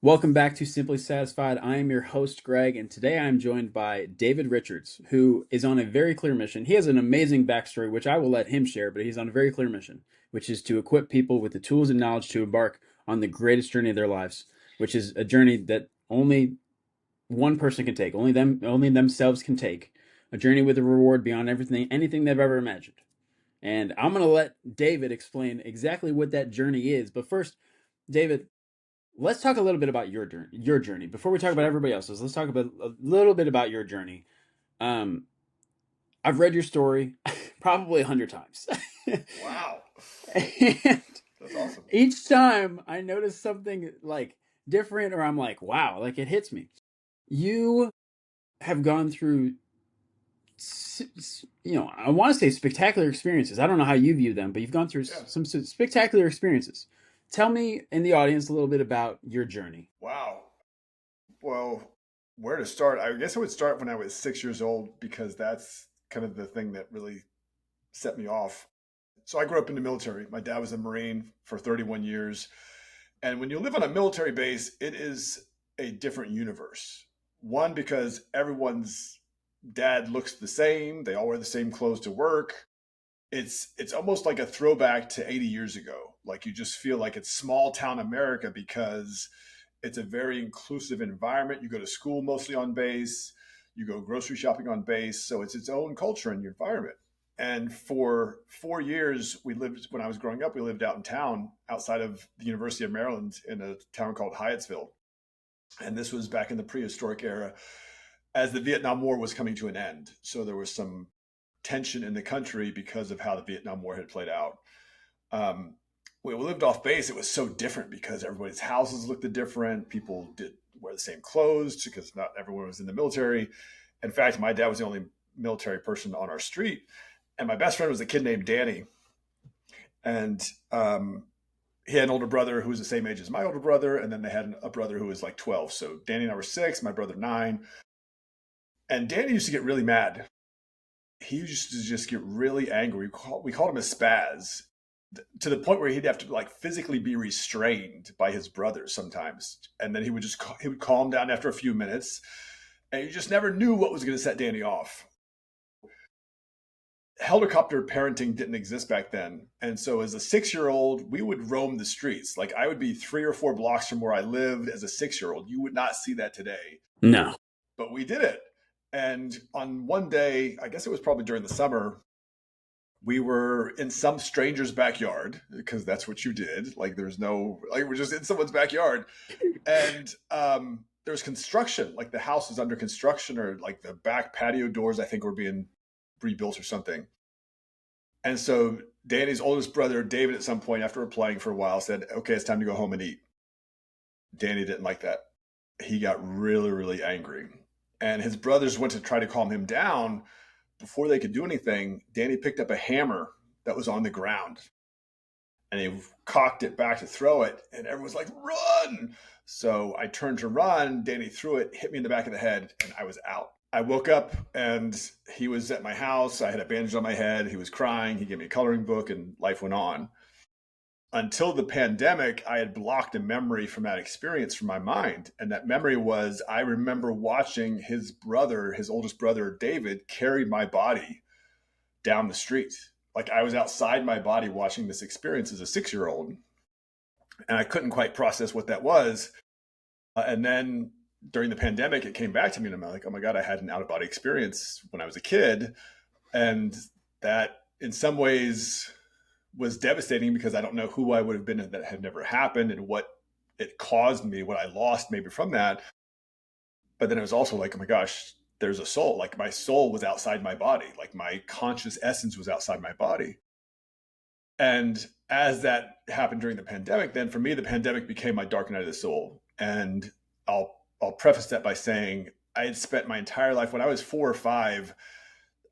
Welcome back to Simply Satisfied. I am your host, Greg, and today I am joined by David Richards, who is on a very clear mission. He has an amazing backstory, which I will let him share, but he's on a very clear mission, which is to equip people with the tools and knowledge to embark on the greatest journey of their lives, which is a journey that only one person can take, only themselves can take, a journey with a reward beyond anything they've ever imagined. And I'm going to let David explain exactly what that journey is. But first, David, let's talk a little bit about your journey before we talk about Sure. everybody else's. Let's talk about a little bit about your journey. Um, I've read your story probably 100 times, Wow. and That's awesome. each time I notice something like different, or I'm like, wow, like it hits me. You have gone through, I want to say spectacular experiences. I don't know how you view them, but you've gone through Yeah. some spectacular experiences. Tell me in the audience a little bit about your journey. Wow. Well, where to start? I guess I would start when I was 6 years old because that's kind of the thing that really set me off. So I grew up in the military. My dad was a Marine for 31 years. And when you live on a military base, it is a different universe. One, because everyone's dad looks the same, they all wear the same clothes to work. It's almost like a throwback to 80 years ago. Like you just feel like it's small town America because it's a very inclusive environment. You go to school mostly on base, you go grocery shopping on base, so it's its own culture and environment. And for 4 years, when I was growing up, we lived out in town outside of the University of Maryland in a town called Hyattsville. And this was back in the prehistoric era as the Vietnam War was coming to an end. So there was some tension in the country because of how the Vietnam War had played out. Um, when we lived off base, it was so different because everybody's houses looked different. People did wear the same clothes because not everyone was in the military. In fact, my dad was the only military person on our street, and my best friend was a kid named Danny. And he had an older brother who was the same age as my older brother, and then they had a brother who was like 12. So Danny and I were six, my brother nine. And Danny used to get really mad. He used to just get really angry. We called him a spaz, to the point where he'd have to like physically be restrained by his brothers sometimes, and then he would calm down after a few minutes, and you just never knew what was going to set Danny off. Helicopter parenting didn't exist back then, and so as a 6 year old we would roam the streets. Like I would be 3 or 4 blocks from where I lived as a 6 year old. You would not see that today, No. but we did it. And on one day, I guess it was probably during the summer, we were in some stranger's backyard because that's what you did. Like there's no, like we're just in someone's backyard, and there was construction. Like the house was under construction, or like the back patio doors I think were being rebuilt or something. And so Danny's oldest brother David, at some point after we're playing for a while, said, "Okay, it's time to go home and eat." Danny didn't like that. He got really, really angry, and his brothers went to try to calm him down. Before they could do anything, Danny picked up a hammer that was on the ground, and he cocked it back to throw it, and everyone was like, "Run!" So I turned to run. Danny threw it, hit me in the back of the head, and I was out. I woke up and he was at my house. I had a bandage on my head. He was crying. He gave me a coloring book, and life went on. Until the pandemic, I had blocked a memory from that experience from my mind. And that memory was I remember watching his brother, his oldest brother, David, carry my body down the street. Like I was outside my body watching this experience as a 6 year old. And I couldn't quite process what that was. And then during the pandemic, it came back to me, and I'm like, oh my God, I had an out of body experience when I was a kid. And that in some ways was devastating because I don't know who I would have been if that had never happened and what it caused me, what I lost maybe from that. But then it was also like, oh my gosh, there's a soul. Like my soul was outside my body. Like my conscious essence was outside my body. And as that happened during the pandemic, then for me, the pandemic became my dark night of the soul. And I'll preface that by saying I had spent my entire life when I was 4 or 5,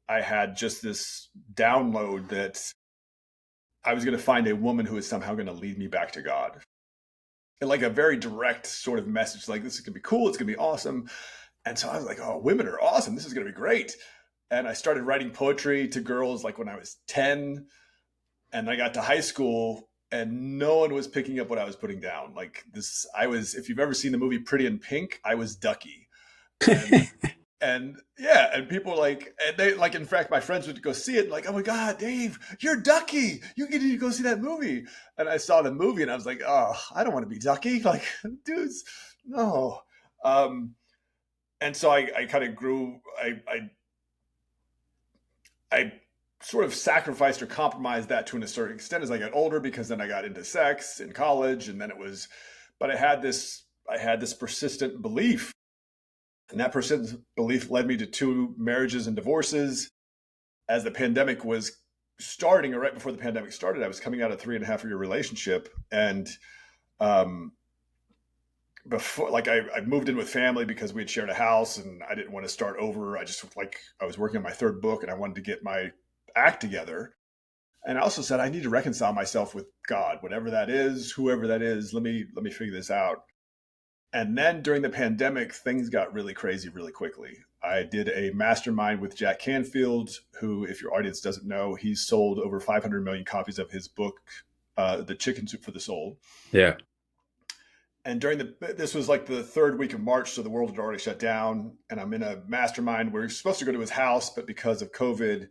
I had just this download that I was going to find a woman who was somehow going to lead me back to God. And like a very direct sort of message, like this is going to be cool, it's going to be awesome. And so I was like, oh, women are awesome. This is going to be great. And I started writing poetry to girls like when I was 10. And I got to high school and no one was picking up what I was putting down. Like this, I was, if you've ever seen the movie Pretty in Pink, I was Ducky. And and yeah, and people like, and they like, in fact, my friends would go see it, like, oh my God, Dave, you're Ducky. You need to go see that movie. And I saw the movie and I was like, oh, I don't want to be Ducky. Like, dudes, no. Um, and so I kind of grew, I sort of sacrificed or compromised that to a certain extent as I got older, because then I got into sex in college, and then it was, but I had this persistent belief, and that persistent belief led me to two marriages and divorces. As the pandemic was starting, or right before the pandemic started, I was coming out of a 3.5 year relationship, and um, before, like, I moved in with family because we had shared a house, and I didn't want to start over. I just, like, I was working on my third book, and I wanted to get my act together. And I also said, I need to reconcile myself with God, whatever that is, whoever that is. Let me figure this out. And then during the pandemic, things got really crazy really quickly. I did a mastermind with Jack Canfield, who, if your audience doesn't know, he's sold over 500 million copies of his book, The Chicken Soup for the Soul. Yeah. And this was like the third week of March, so the world had already shut down. And I'm in a mastermind. We're supposed to go to his house, but because of COVID,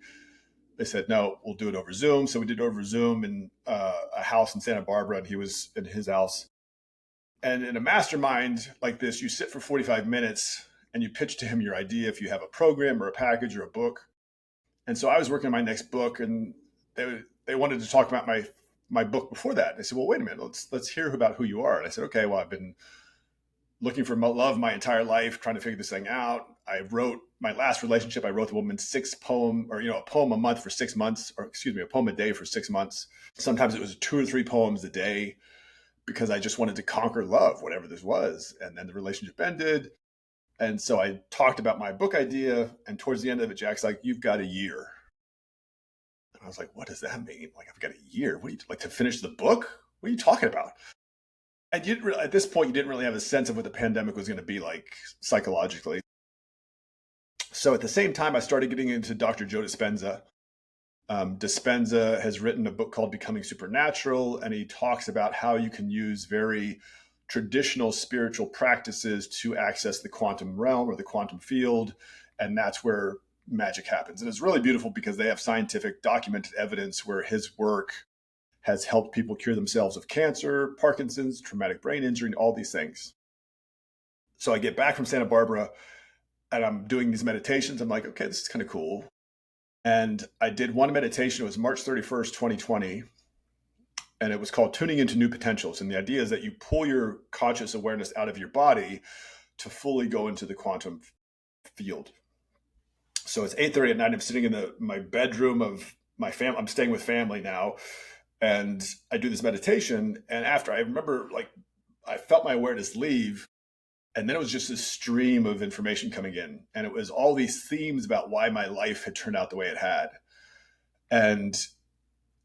they said, no, we'll do it over Zoom. So we did it over Zoom in a house in Santa Barbara, and he was in his house. And in a mastermind like this, you sit for 45 minutes and you pitch to him your idea, if you have a program or a package or a book. And so I was working on my next book, and they wanted to talk about my book before that. And I said, well, wait a minute, let's hear about who you are. And I said, okay, well, I've been looking for love my entire life, trying to figure this thing out. I wrote my last relationship. I wrote the woman a poem a month for 6 months, or excuse me, a poem a day for 6 months. Sometimes it was 2 or 3 poems a day, because I just wanted to conquer love, whatever this was. And then the relationship ended. And so I talked about my book idea. And towards the end of it, Jack's like, you've got a year. And I was like, what does that mean? Like, I've got a year? What do you, like, to finish the book? What are you talking about? And at this point, you didn't really have a sense of what the pandemic was going to be like psychologically. So at the same time, I started getting into Dr. Joe Dispenza. Dispenza has written a book called Becoming Supernatural, and he talks about how you can use very traditional spiritual practices to access the quantum realm or the quantum field. And that's where magic happens. And it's really beautiful because they have scientific documented evidence where his work has helped people cure themselves of cancer, Parkinson's, traumatic brain injury, and all these things. So I get back from Santa Barbara and I'm doing these meditations. I'm like, okay, this is kind of cool. And I did one meditation. It was March 31st, 2020. And it was called Tuning into New Potentials. And the idea is that you pull your conscious awareness out of your body to fully go into the quantum field. So it's 8:30 at night. I'm sitting in my bedroom of my family. I'm staying with family now. And I do this meditation. And after, I remember, like, I felt my awareness leave. And then it was just this stream of information coming in. And it was all these themes about why my life had turned out the way it had. And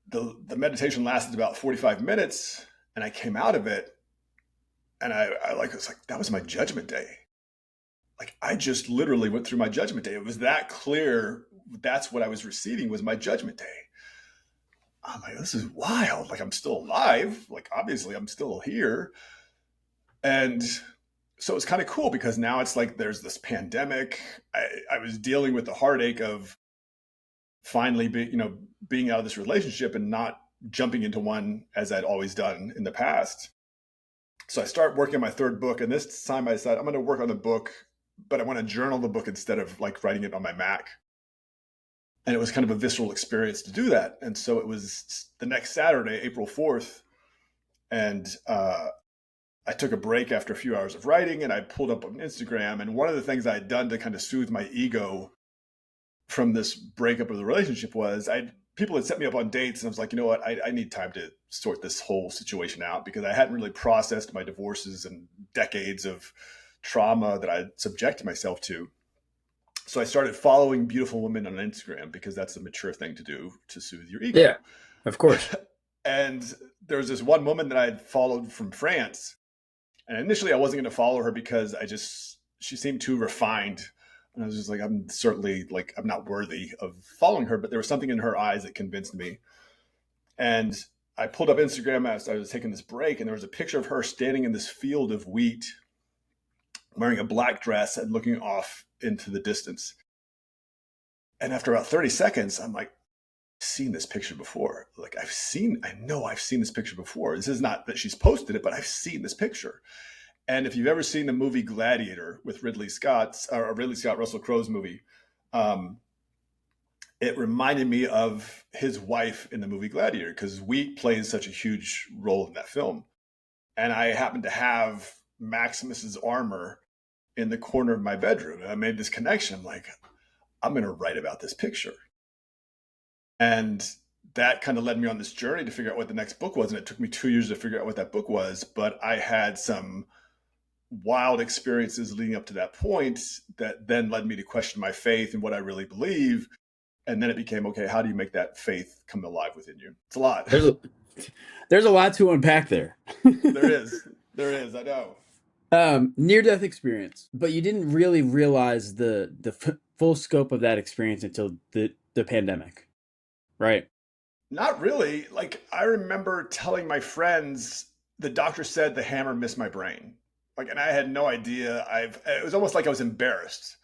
the meditation lasted about 45 minutes. And I came out of it. And I was like, that was my judgment day. Like, I just literally went through my judgment day. It was that clear. That's what I was receiving, was my judgment day. I'm like, this is wild. Like, I'm still alive. Like, obviously I'm still here. And so it's kind of cool because now it's like there's this pandemic. I was dealing with the heartache of finally being out of this relationship and not jumping into one as I'd always done in the past. So I start working on my third book, and this time I decided I'm going to work on the book, but I want to journal the book instead of like writing it on my Mac. And it was kind of a visceral experience to do that. And so it was the next Saturday, April 4th, and I took a break after a few hours of writing, and I pulled up on Instagram. And one of the things I had done to kind of soothe my ego from this breakup of the relationship was people had set me up on dates, and I was like, you know what, I need time to sort this whole situation out, because I hadn't really processed my divorces and decades of trauma that I subjected myself to. So I started following beautiful women on Instagram, because that's the mature thing to do to soothe your ego. Yeah, of course. And there was this one woman that I had followed from France. And initially I wasn't going to follow her because she seemed too refined. And I was just like, I'm not worthy of following her, but there was something in her eyes that convinced me. And I pulled up Instagram as I was taking this break, and there was a picture of her standing in this field of wheat, wearing a black dress and looking off into the distance. And after about 30 seconds, I'm like, I've seen this picture before. Like I know I've seen this picture before. This is not that she's posted it, but I've seen this picture. And if you've ever seen the movie Gladiator with Ridley Scott, Russell Crowe's movie, um, it reminded me of his wife in the movie Gladiator because wheat plays such a huge role in that film. And I happened to have Maximus's armor in the corner of my bedroom. And I made this connection. I'm like, I'm going to write about this picture. And that kind of led me on this journey to figure out what the next book was. And it took me 2 years to figure out what that book was. But I had some wild experiences leading up to that point that then led me to question my faith and what I really believe. And then it became, okay, how do you make that faith come alive within you? It's a lot. There's a lot to unpack there. There is. There is. I know. Near death experience, but you didn't really realize the full scope of that experience until the pandemic, right? Not really. Like, I remember telling my friends, the doctor said the hammer missed my brain. Like, and I had no idea. It was almost like I was embarrassed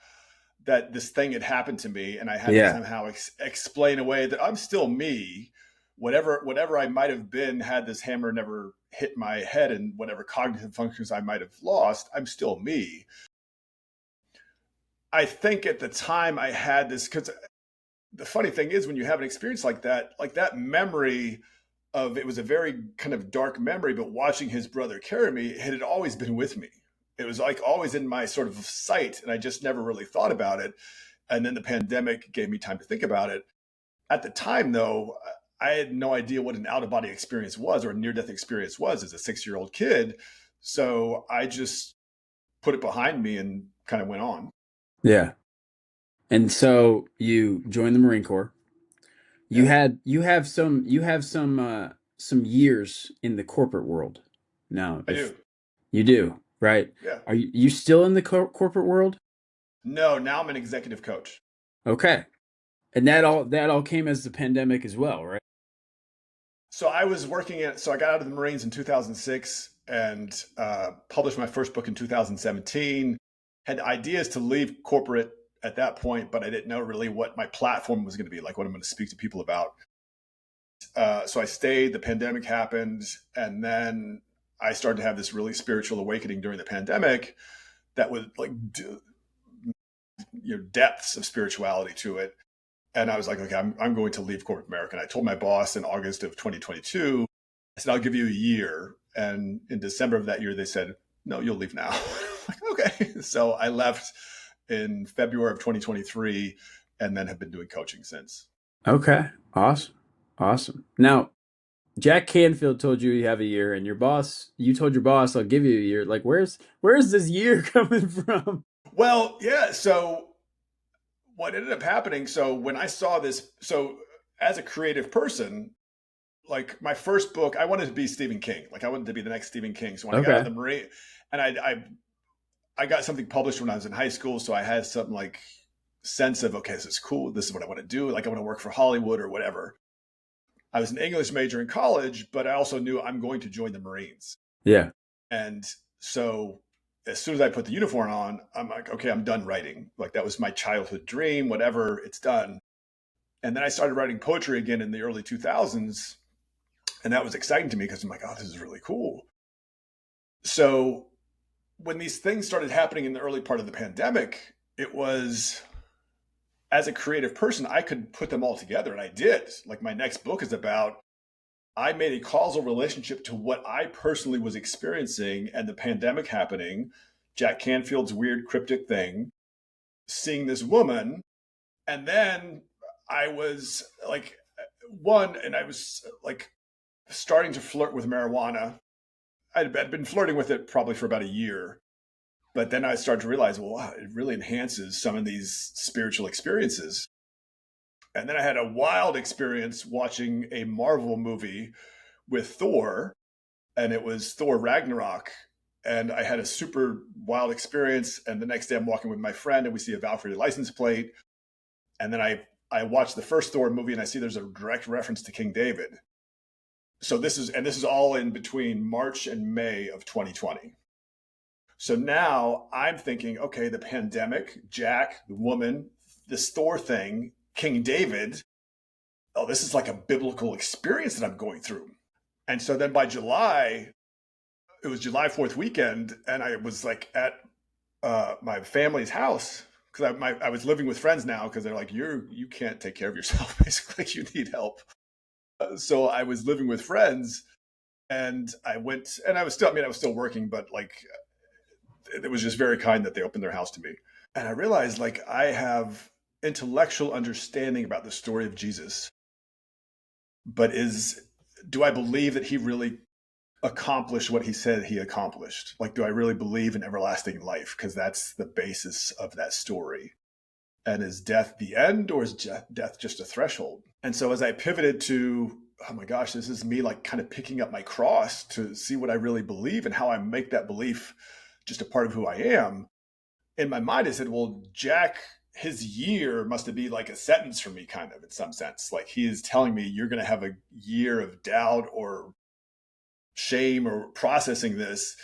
that this thing had happened to me, and I had to somehow explain away that I'm still me. Whatever I might have been had this hammer never hit my head, and whatever cognitive functions I might have lost, I'm still me. I think at the time I had this, because the funny thing is when you have an experience like that memory of, it was a very kind of dark memory, but watching his brother carry me, it had always been with me. It was like always in my sort of sight, and I just never really thought about it. And then the pandemic gave me time to think about it. At the time, though, I had no idea what an out-of-body experience was or a near-death experience was as a 6-year-old kid. So I just put it behind me and kind of went on. Yeah. And so you joined the Marine Corps. Yeah, You have some years in the corporate world now. I If do. you do, right? Yeah. Are you still in the corporate world? No, now I'm an executive coach. Okay. And that all came as the pandemic as well, right? So I got out of the Marines in 2006 and published my first book in 2017. Had ideas to leave corporate at that point, but I didn't know really what my platform was going to be, like what I'm going to speak to people about. So I stayed, the pandemic happened, and then I started to have this really spiritual awakening during the pandemic that was like, depths of spirituality to it. And I was like, okay, I'm going to leave corporate America. And I told my boss in August of 2022, I said, I'll give you a year. And in December of that year, they said, no, you'll leave now. I'm like, okay. So I left in February of 2023 and then have been doing coaching since. Okay. Awesome. Awesome. Now, Jack Canfield told you you have a year, and you told your boss, I'll give you a year. Like, where's this year coming from? Well, yeah. So what ended up happening, so when I saw this, so as a creative person, like my first book, I wanted to be Stephen King. Like I wanted to be the next Stephen King. So when I got out of Okay. the Marine, and I got something published when I was in high school, so I had some like sense of, okay, this is cool. This is what I want to do. Like I want to work for Hollywood or whatever. I was an English major in college, but I also knew I'm going to join the Marines. Yeah. And so as soon as I put the uniform on, I'm like, okay, I'm done writing. Like that was my childhood dream, whatever, it's done. And then I started writing poetry again in the early 2000s. And that was exciting to me because I'm like, oh, this is really cool. So when these things started happening in the early part of the pandemic, it was, as a creative person, I could put them all together. And I did. Like my next book is about, I made a causal relationship to what I personally was experiencing and the pandemic happening, Jack Canfield's weird cryptic thing, seeing this woman. And then I was like, and I was like starting to flirt with marijuana. I'd been flirting with it probably for about a year. But then I started to realize, well, wow, it really enhances some of these spiritual experiences. And then I had a wild experience watching a Marvel movie with Thor, and it was Thor Ragnarok. And I had a super wild experience. And the next day I'm walking with my friend and we see a Valkyrie license plate. And then I watched the first Thor movie and I see there's a direct reference to King David. So this is all in between March and May of 2020. So now I'm thinking, okay, the pandemic, Jack, the woman, this Thor thing, King David. Oh, this is like a biblical experience that I'm going through. And so then by July, it was July 4th weekend, and I was like at my family's house because I was living with friends now because they're like, you can't take care of yourself, basically, like, you need help. So I was living with friends, and I went, and I was still working, but like it was just very kind that they opened their house to me. And I realized, like, I have intellectual understanding about the story of Jesus, but do I believe that he really accomplished what he said he accomplished? Like, do I really believe in everlasting life? Because that's the basis of that story. And is death the end, or is death just a threshold? And so as I pivoted to, oh my gosh, this is me like kind of picking up my cross to see what I really believe and how I make that belief just a part of who I am. In my mind, I said, well, Jack, his year must be like a sentence for me, kind of, in some sense. Like, he is telling me you're going to have a year of doubt or shame or processing this.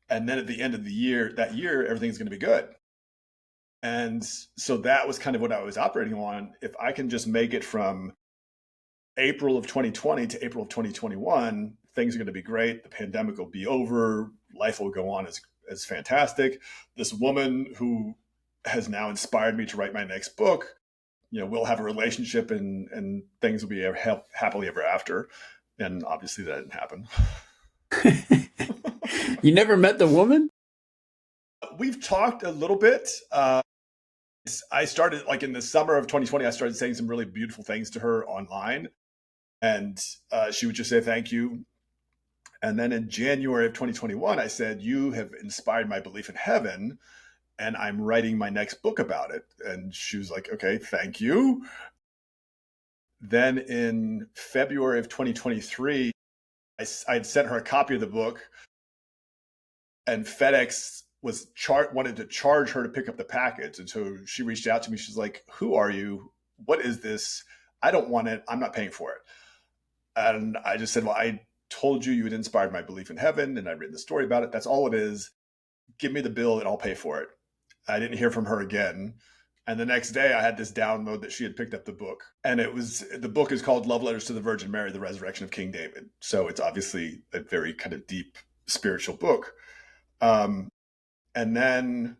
And then at the end of the year, everything's going to be good. And so that was kind of what I was operating on. If I can just make it from April of 2020 to April of 2021, things are going to be great. The pandemic will be over. Life will go on as fantastic. This woman who has now inspired me to write my next book, we'll have a relationship, and things will be happily ever after. And obviously that didn't happen. You never met the woman? We've talked a little bit. I started, like, in the summer of 2020, I started saying some really beautiful things to her online, and she would just say thank you. And then in January of 2021, I said, you have inspired my belief in heaven, and I'm writing my next book about it. And she was like, okay, thank you. Then in February of 2023, I had sent her a copy of the book, and FedEx wanted to charge her to pick up the package. And so she reached out to me. She's like, who are you? What is this? I don't want it. I'm not paying for it. And I just said, well, I told you had inspired my belief in heaven, and I'd written the story about it. That's all it is. Give me the bill and I'll pay for it. I didn't hear from her again. And the next day I had this download that she had picked up the book. And the book is called Love Letters to the Virgin Mary, The Resurrection of King David. So it's obviously a very kind of deep spiritual book. And then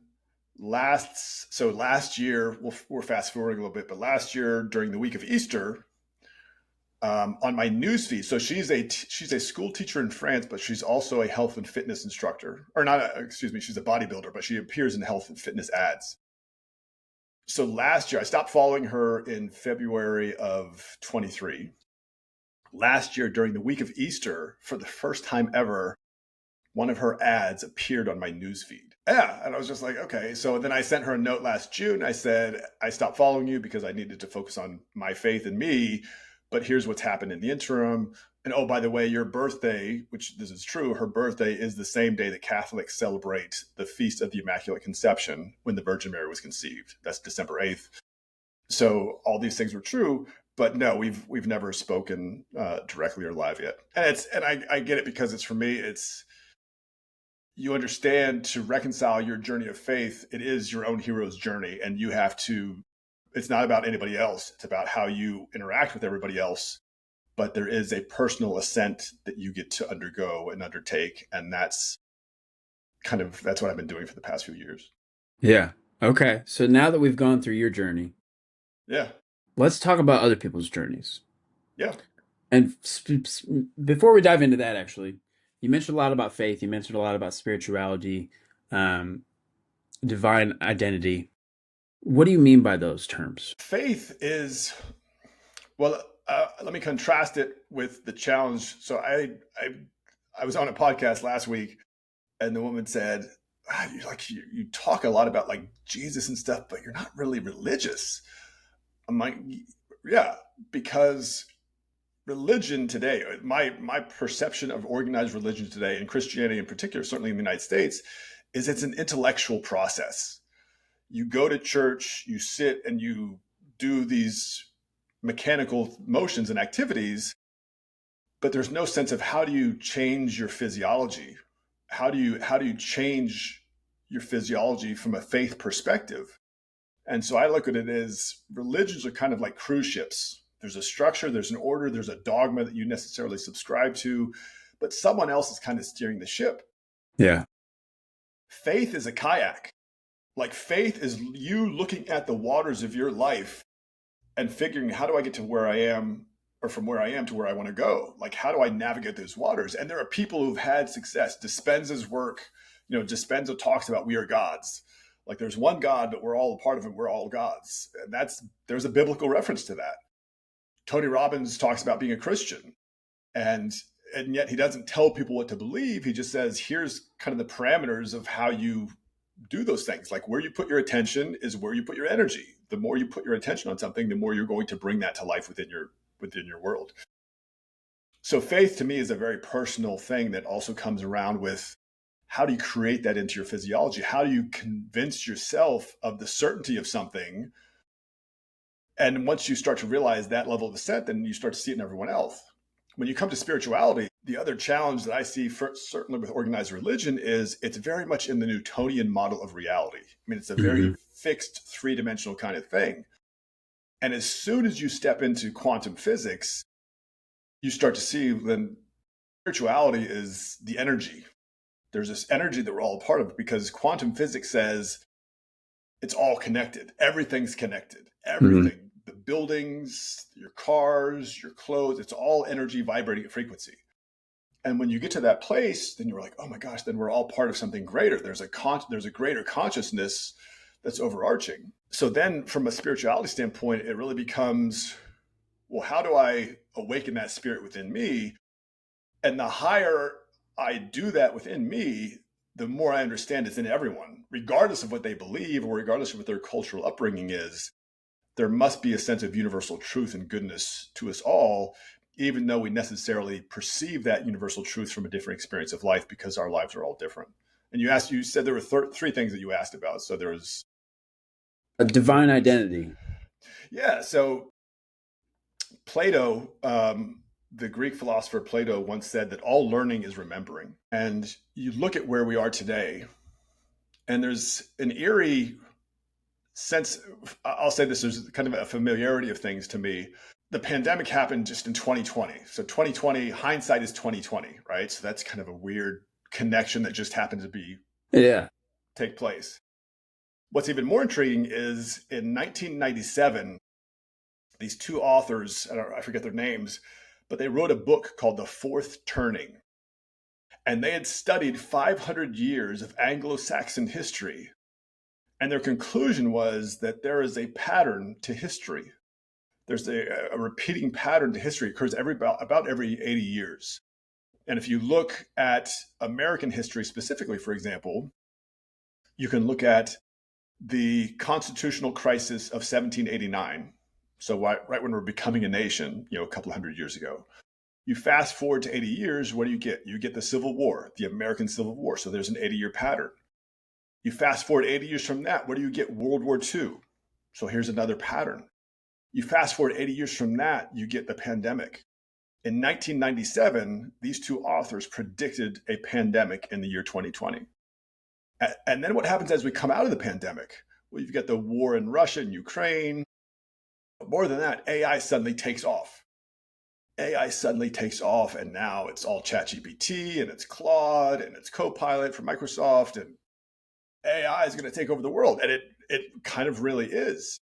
last year, we're fast forwarding a little bit, but last year during the week of Easter, on my newsfeed. So she's a school teacher in France, but she's also a health and fitness instructor, or not. Excuse me, she's a bodybuilder, but she appears in health and fitness ads. So last year, I stopped following her in February of 23. Last year, during the week of Easter, for the first time ever, one of her ads appeared on my newsfeed. Yeah, and I was just like, okay. So then I sent her a note last June. I said, I stopped following you because I needed to focus on my faith in me, but here's what's happened in the interim. And oh, by the way, your birthday, which this is true, her birthday is the same day that Catholics celebrate the Feast of the Immaculate Conception, when the Virgin Mary was conceived. That's December 8th. So all these things were true, but no, we've never spoken directly or live yet. And I get it, because it's, for me, it's, you understand, to reconcile your journey of faith, it is your own hero's journey, and you have to, it's not about anybody else. It's about how you interact with everybody else. But there is a personal ascent that you get to undergo and undertake. And that's what I've been doing for the past few years. Yeah. Okay. So now that we've gone through your journey, Yeah. let's talk about other people's journeys. Yeah. And before we dive into that, actually, you mentioned a lot about faith. You mentioned a lot about spirituality, um, divine identity. What do you mean by those terms? Faith is, well, let me contrast it with the challenge. So I was on a podcast last week, and the woman said, you talk a lot about like Jesus and stuff, but you're not really religious. I'm like, yeah, because religion today, my perception of organized religion today, and Christianity in particular, certainly in the United States, is it's an intellectual process. You go to church, you sit and you do these mechanical motions and activities, but there's no sense of how do you change your physiology? How do you change your physiology from a faith perspective? And so I look at it as religions are kind of like cruise ships. There's a structure, there's an order, there's a dogma that you necessarily subscribe to, but someone else is kind of steering the ship. Yeah. Faith is a kayak. Like faith is you looking at the waters of your life and figuring, how do I get to where I am, or from where I am to where I want to go? Like, how do I navigate those waters? And there are people who've had success. Dispenza's work, Dispenza talks about we are gods. Like there's one God, but we're all a part of it. We're all gods. And there's a biblical reference to that. Tony Robbins talks about being a Christian. And yet he doesn't tell people what to believe. He just says, here's kind of the parameters of how you do those things. Like where you put your attention is where you put your energy. The more you put your attention on something, the more you're going to bring that to life within your world. So faith to me is a very personal thing that also comes around with how do you create that into your physiology? How do you convince yourself of the certainty of something? And once you start to realize that level of assent, then you start to see it in everyone else. When you come to spirituality, the other challenge that I see, certainly with organized religion, is it's very much in the Newtonian model of reality. I mean, it's a very fixed three-dimensional kind of thing. And as soon as you step into quantum physics, you start to see then spirituality is the energy. There's this energy that we're all a part of because quantum physics says it's all connected. Everything's connected. Everything, the buildings, your cars, your clothes, it's all energy vibrating at frequency. And when you get to that place, then you're like, oh my gosh, then we're all part of something greater. There's a greater consciousness that's overarching. So then from a spirituality standpoint, it really becomes, well, how do I awaken that spirit within me? And the higher I do that within me, the more I understand it's in everyone, regardless of what they believe or regardless of what their cultural upbringing is. There must be a sense of universal truth and goodness to us all, even though we necessarily perceive that universal truth from a different experience of life because our lives are all different. And you said there were three things that you asked about. So there was a divine identity. Yeah. So Plato, the Greek philosopher Plato once said that all learning is remembering. And you look at where we are today, and there's an eerie sense, I'll say this, there's kind of a familiarity of things to me. The pandemic happened just in 2020. So 2020, hindsight is 2020, right? So that's kind of a weird connection that just happened to take place. What's even more intriguing is in 1997, these two authors, I forget their names, but they wrote a book called The Fourth Turning. And they had studied 500 years of Anglo-Saxon history. And their conclusion was that there is a pattern to history. There's a repeating pattern to history. It occurs about every 80 years. And if you look at American history specifically, for example, you can look at the constitutional crisis of 1789. So right when we're becoming a nation, a couple hundred years ago. You fast forward to 80 years, what do you get? You get the Civil War, the American Civil War. So there's an 80-year pattern. You fast forward 80 years from that, what do you get? World War II. So here's another pattern. You fast forward 80 years from that, you get the pandemic. In 1997, these two authors predicted a pandemic in the year 2020. And then what happens as we come out of the pandemic? Well, you've got the war in Russia and Ukraine. But more than that, AI suddenly takes off. AI suddenly takes off, and now it's all ChatGPT, and it's Claude, and it's Copilot from Microsoft, and AI is going to take over the world. And it kind of really is.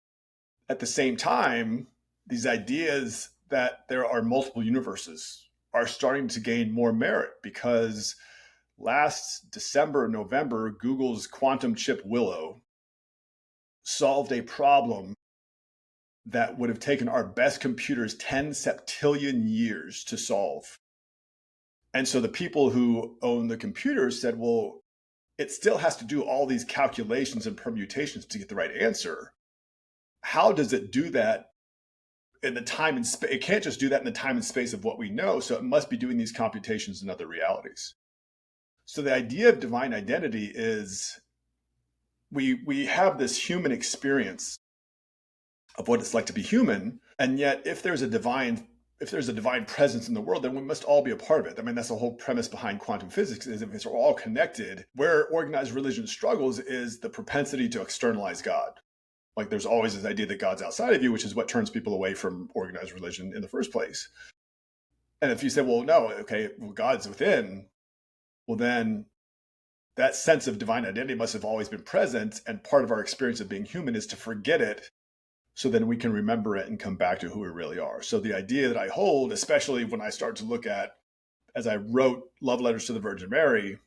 At the same time, these ideas that there are multiple universes are starting to gain more merit because last December, November, Google's quantum chip Willow solved a problem that would have taken our best computers 10 septillion years to solve. And so the people who own the computers said, well, it still has to do all these calculations and permutations to get the right answer. How does it do that in the time and space? It can't just do that in the time and space of what we know. So it must be doing these computations in other realities. So the idea of divine identity is we have this human experience of what it's like to be human. And yet, if there's a divine if there's a divine presence in the world, then we must all be a part of it. I mean, that's the whole premise behind quantum physics, is if it's all connected. Where organized religion struggles is the propensity to externalize God. Like there's always this idea that God's outside of you, which is what turns people away from organized religion in the first place. And if you say, well, no, okay, well, God's within, well, then that sense of divine identity must have always been present. And part of our experience of being human is to forget it so then we can remember it and come back to who we really are. So the idea that I hold, especially when I start to look at, as I wrote Love Letters to the Virgin Mary,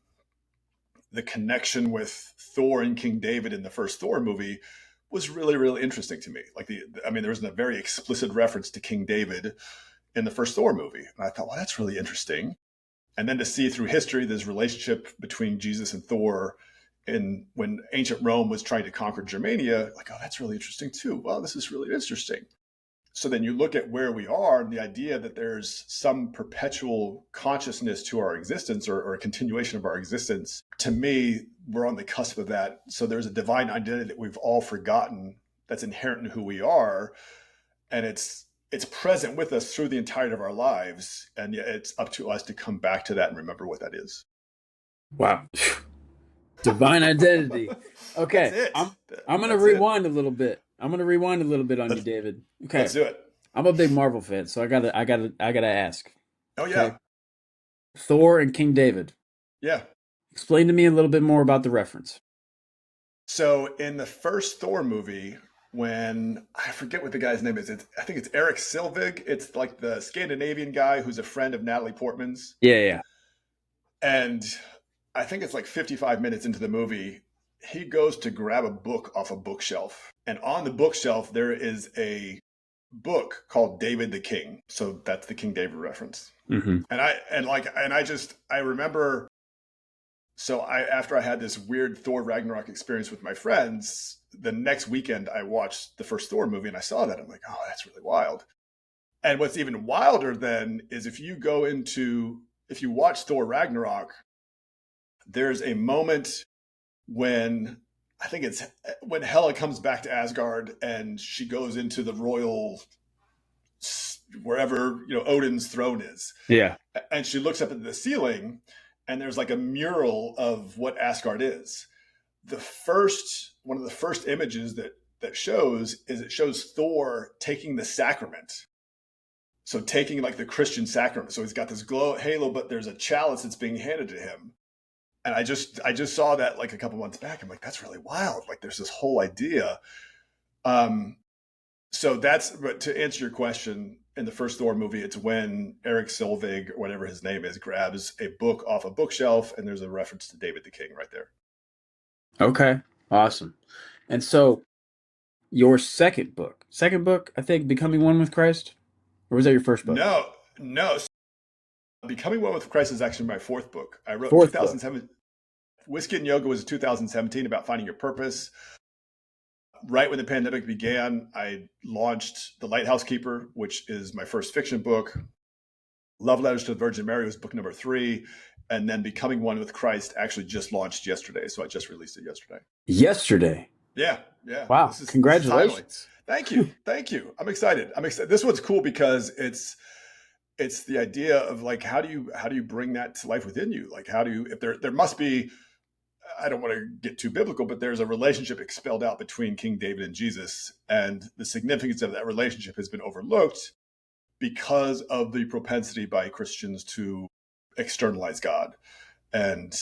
the connection with Thor and King David in the first Thor movie was really, really interesting to me. Like there was a very explicit reference to King David in the first Thor movie. And I thought, well, that's really interesting. And then to see through history, this relationship between Jesus and Thor, and when ancient Rome was trying to conquer Germania, like, oh, that's really interesting too. Well, this is really interesting. So then you look at where we are and the idea that there's some perpetual consciousness to our existence, or a continuation of our existence. To me, we're on the cusp of that. So there's a divine identity that we've all forgotten that's inherent in who we are. And it's present with us through the entirety of our lives. And yet it's up to us to come back to that and remember what that is. Wow. Divine identity. Okay. That's it. I'm gonna rewind a little bit. I'm gonna rewind a little bit on you, David. Okay. Let's do it. I'm a big Marvel fan, so I gotta ask. Oh yeah. Okay. Thor and King David. Yeah. Explain to me a little bit more about the reference. So in the first Thor movie, when I forget what the guy's name is, I think it's Eric Selvig. It's like the Scandinavian guy who's a friend of Natalie Portman's. Yeah. And I think it's like 55 minutes into the movie, he goes to grab a book off a bookshelf. And on the bookshelf, there is a book called David the King. So that's the King David reference. Mm-hmm. I remember, so after I had this weird Thor Ragnarok experience with my friends, the next weekend I watched the first Thor movie and I saw that. I'm like, oh, that's really wild. And what's even wilder then is if you watch Thor Ragnarok, there's a moment when I think it's when Hela comes back to Asgard and she goes into the royal, wherever, Odin's throne is. Yeah. And she looks up at the ceiling and there's like a mural of what Asgard is. One of the first images that shows Thor taking the sacrament. So taking like the Christian sacrament. So he's got this halo, but there's a chalice that's being handed to him. And I just saw that like a couple months back. I'm like, that's really wild. Like there's this whole idea. But to answer your question, in the first Thor movie, it's when Eric Selvig, or whatever his name is, grabs a book off a bookshelf, and there's a reference to David the King right there. Okay. Awesome. And so your second book, I think, Becoming One with Christ? Or was that your first book? No. Becoming One with Christ is actually my fourth book. I wrote 2007. Whiskey and Yoga was 2017, about finding your purpose. Right when the pandemic began, I launched The Lighthouse Keeper, which is my first fiction book. Love Letters to the Virgin Mary was book number 3. And then Becoming One with Christ actually just launched yesterday. So I just released it yesterday. Yesterday? Yeah. Wow. Congratulations. Thank you. I'm excited. This one's cool because it's the idea of like, how do you bring that to life within you? Like, if there must be, I don't want to get too biblical, but there's a relationship expelled out between King David and Jesus. And the significance of that relationship has been overlooked because of the propensity by Christians to externalize God. And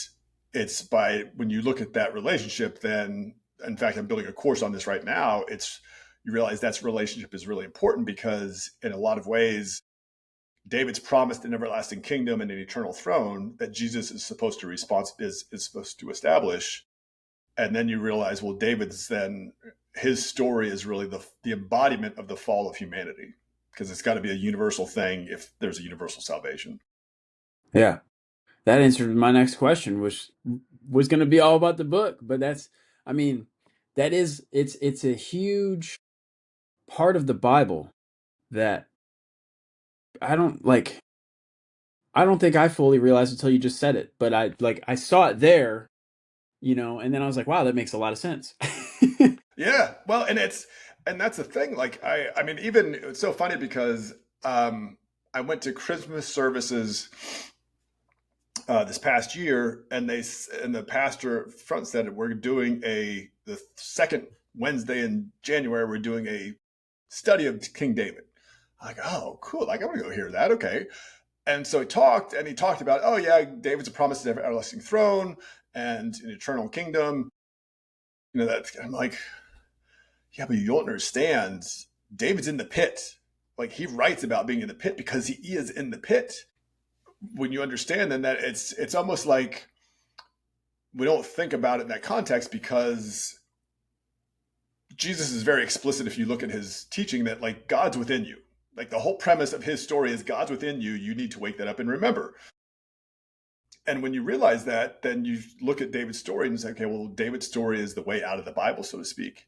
it's when you look at that relationship, then, in fact, I'm building a course on this right now. You realize that relationship is really important because in a lot of ways, David's promised an everlasting kingdom and an eternal throne that Jesus is supposed to is supposed to establish. And then you realize, well, his story is really the embodiment of the fall of humanity, because it's got to be a universal thing if there's a universal salvation. Yeah. That answered my next question, which was going to be all about the book, but it's a huge part of the Bible that I don't think I fully realized until you just said it, but I saw it there, and then I was like, wow, that makes a lot of sense. Yeah. Well, and that's the thing. Like, even it's so funny because, I went to Christmas services this past year, and the pastor front said we're doing the second Wednesday in January. We're doing a study of King David. I'm like, oh, cool! Like, I'm gonna go hear that. Okay. And so he talked about, oh yeah, David's a promise of everlasting throne and an eternal kingdom. That I'm like, yeah, but you don't understand. David's in the pit. Like, he writes about being in the pit because he is in the pit. When you understand then that it's almost like we don't think about it in that context, because Jesus is very explicit if you look at his teaching that, like, God's within you. Like, the whole premise of his story is God's within you. You need to wake that up and remember. And when you realize that, then you look at David's story and say, okay, well, David's story is the way out of the Bible, so to speak.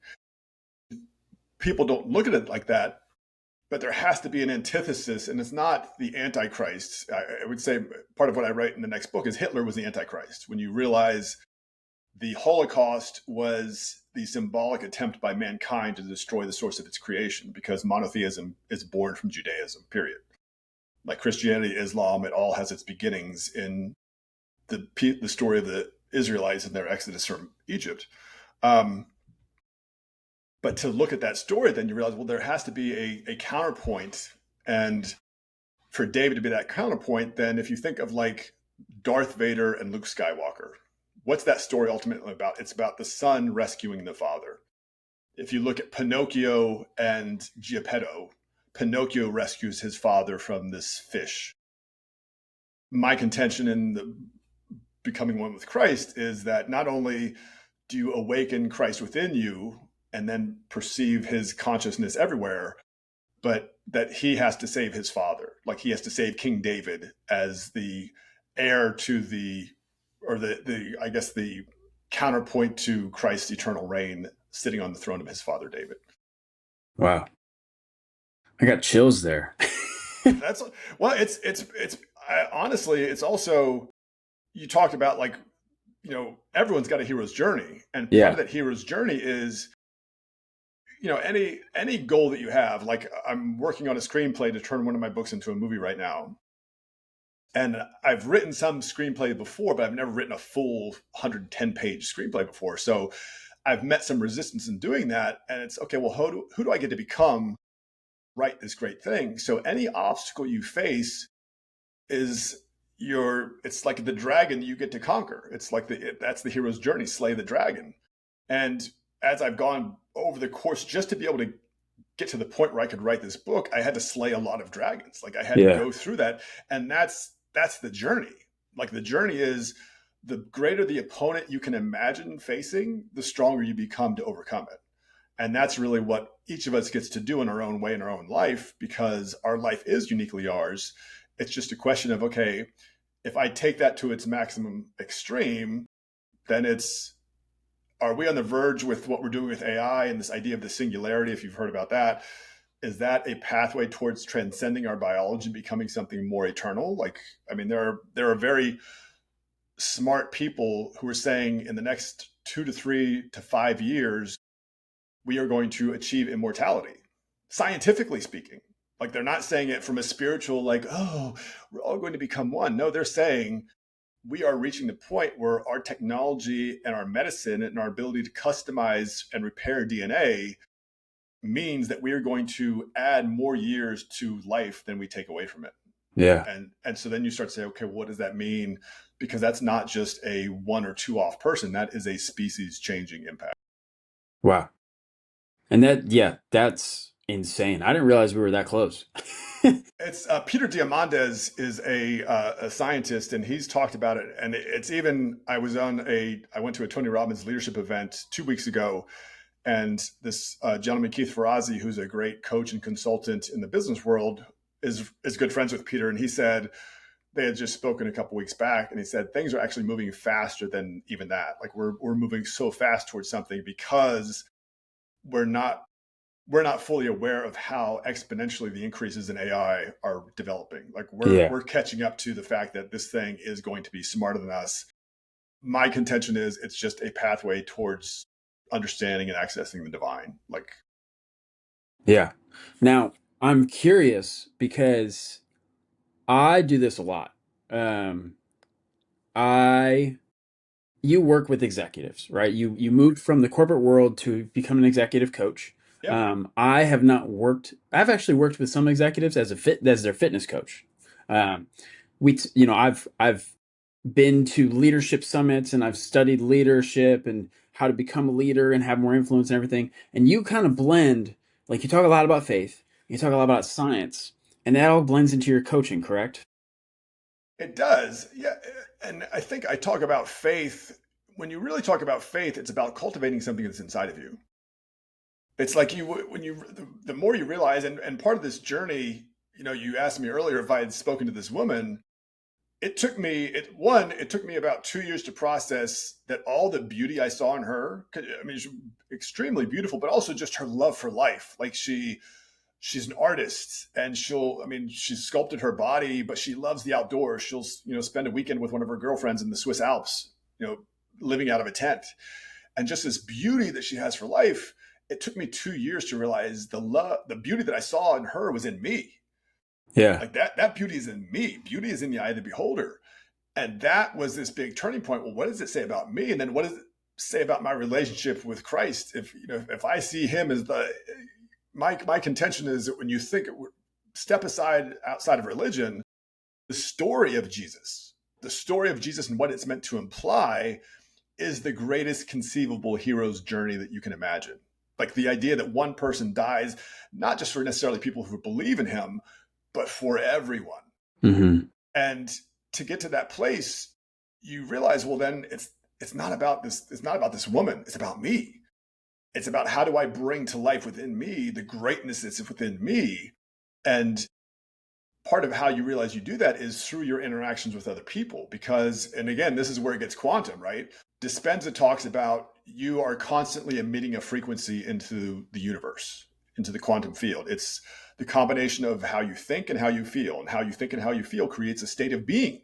People don't look at it like that, but there has to be an antithesis, and it's not the Antichrist. I would say part of what I write in the next book is Hitler was the Antichrist. When you realize the Holocaust was the symbolic attempt by mankind to destroy the source of its creation, because monotheism is born from Judaism, period. Like Christianity, Islam, it all has its beginnings in the story of the Israelites and their exodus from Egypt. But to look at that story, then you realize, well, there has to be a counterpoint. And for David to be that counterpoint, then if you think of like Darth Vader and Luke Skywalker, what's that story ultimately about? It's about the son rescuing the father. If you look at Pinocchio and Geppetto, Pinocchio rescues his father from this fish. My contention in becoming one with Christ is that not only do you awaken Christ within you and then perceive his consciousness everywhere, but that he has to save his father. Like, he has to save King David as the heir to the counterpoint to Christ's eternal reign, sitting on the throne of his father David. Wow. I got chills there. That's well, honestly, it's also, you talked about, like, everyone's got a hero's journey, and part Yeah. of that hero's journey is, any goal that you have. Like, I'm working on a screenplay to turn one of my books into a movie right now. And I've written some screenplay before, but I've never written a full 110-page screenplay before. So I've met some resistance in doing that. And it's, okay, well, who do I get to become, write this great thing? So any obstacle you face is it's like the dragon you get to conquer. It's like that's the hero's journey, slay the dragon. And as I've gone over the course, just to be able to get to the point where I could write this book, I had to slay a lot of dragons. Like, I had to go through that. And that's the journey. Like, the journey is, the greater the opponent you can imagine facing, the stronger you become to overcome it. And that's really what each of us gets to do in our own way, in our own life, because our life is uniquely ours. It's just a question of, okay, if I take that to its maximum extreme, then are we on the verge with what we're doing with AI and this idea of the singularity, if you've heard about that? Is that a pathway towards transcending our biology and becoming something more eternal? Like, I mean, there are very smart people who are saying in the next 2 to 3 to 5 years, we are going to achieve immortality, scientifically speaking. Like, they're not saying it from a spiritual, like, oh, we're all going to become one. No, they're saying we are reaching the point where our technology and our medicine and our ability to customize and repair DNA means that we are going to add more years to life than we take away from it. Yeah. And so then you start to say, okay, what does that mean? Because that's not just a 1 or 2 off person. That is a species changing impact. Wow. And that's insane. I didn't realize we were that close. It's Peter Diamandis is a scientist, and he's talked about it. And it's even, I went to a Tony Robbins leadership event 2 weeks ago, and this gentleman, Keith Ferrazzi, who's a great coach and consultant in the business world, is good friends with Peter. And he said they had just spoken a couple weeks back, and he said things are actually moving faster than even that. Like, we're moving so fast towards something because we're not fully aware of how exponentially the increases in AI are developing. Like, we're catching up to the fact that this thing is going to be smarter than us. My contention is it's just a pathway towards understanding and accessing the divine. Yeah. Now, I'm curious because I do this a lot. Um, I you work with executives, right? You moved from the corporate world to become an executive coach. Yep. I have not worked. I've actually worked with some executives as their fitness coach. Um, I've been to leadership summits and I've studied leadership and how to become a leader and have more influence and everything. And you kind of blend, like you talk a lot about faith, you talk a lot about science, and that all blends into your coaching, correct? It does. Yeah. And I think I talk about faith. When you really talk about faith, it's about cultivating something that's inside of you. It's like the more you realize, and part of this journey, you asked me earlier if I had spoken to this woman. It took me about 2 years to process that all the beauty I saw in her. I mean, she's extremely beautiful, but also just her love for life. Like she's an artist, and she's sculpted her body, but she loves the outdoors. She'll, spend a weekend with one of her girlfriends in the Swiss Alps, living out of a tent. And just this beauty that she has for life, it took me 2 years to realize the beauty that I saw in her was in me. Yeah. Like that beauty is in me. Beauty is in the eye of the beholder. And that was this big turning point. Well, what does it say about me? And then what does it say about my relationship with Christ? If I see him as my contention is that when you step outside of religion, the story of Jesus and what it's meant to imply is the greatest conceivable hero's journey that you can imagine. Like the idea that one person dies, not just for necessarily people who believe in him, but for everyone. Hmm. And to get to that place, you realize, well, then it's not about this woman. It's about me. It's about how do I bring to life within me the greatness that's within me. And part of how you realize you do that is through your interactions with other people. Because, and again, this is where it gets quantum, right? Dispenza talks about you are constantly emitting a frequency into the universe, into the quantum field. It's the combination of how you think and how you feel, and how you think and how you feel creates a state of being.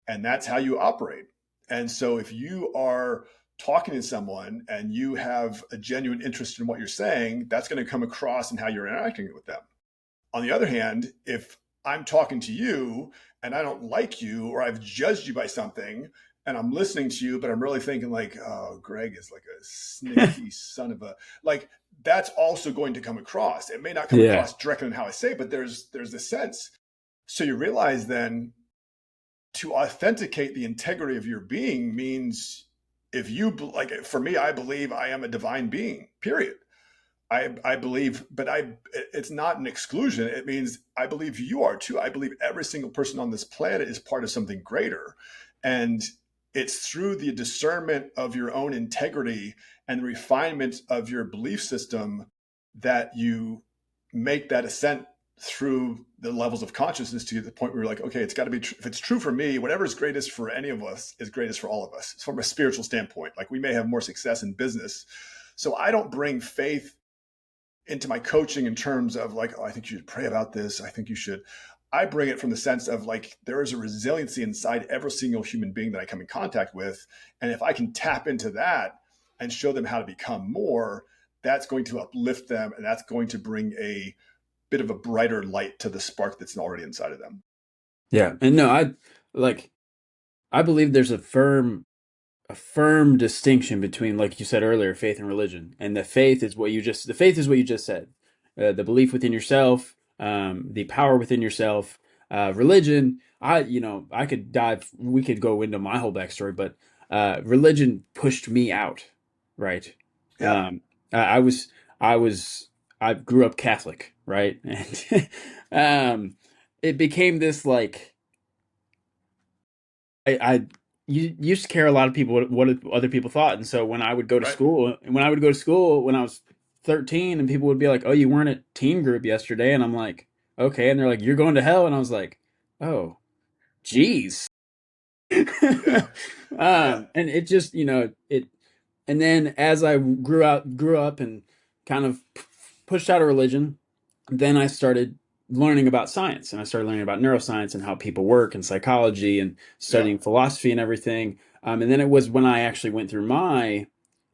And that's how you operate. And so if you are talking to someone and you have a genuine interest in what you're saying, that's going to come across in how you're interacting with them. On the other hand, if I'm talking to you and I don't like you, or I've judged you by something and I'm listening to you, but I'm really thinking like, oh, Greg is like a sneaky son of a, like, that's also going to come across. It may not come Yeah. across directly in how I say, but there's this sense. So you realize then to authenticate the integrity of your being means, if you like, for me, I believe I am a divine being, period. I believe, but it's not an exclusion. It means I believe you are too. I believe every single person on this planet is part of something greater. And it's through the discernment of your own integrity and the refinement of your belief system that you make that ascent through the levels of consciousness to the point where you're like, okay, it's got to be, if it's true for me, whatever is greatest for any of us is greatest for all of us. It's from a spiritual standpoint. Like we may have more success in business. So I don't bring faith into my coaching in terms of like, oh, I think you should pray about this. I think you should. I bring it from the sense of like, there is a resiliency inside every single human being that I come in contact with. And if I can tap into that and show them how to become more, that's going to uplift them. And that's going to bring a bit of a brighter light to the spark that's already inside of them. Yeah. And no, like, I believe there's a firm distinction between, like you said earlier, faith and religion. And the faith is what you just said. The belief within yourself, the power within yourself. Religion, we could go into my whole backstory, but religion pushed me out, right? Yeah. I was, I was, I grew up Catholic, right? And it became this like, I you used to care a lot of people what other people thought, and so when I would go to Right. school, when I was 13, and people would be like, "Oh, you weren't at teen group yesterday," and I'm like, "Okay," and they're like, "You're going to hell," and I was like, "Oh, geez." Yeah. Yeah. And it just, and then as I grew up and kind of pushed out of religion, then I started learning about science, and I started learning about neuroscience and how people work and psychology and Yeah. studying philosophy and everything. And then it was when I actually went through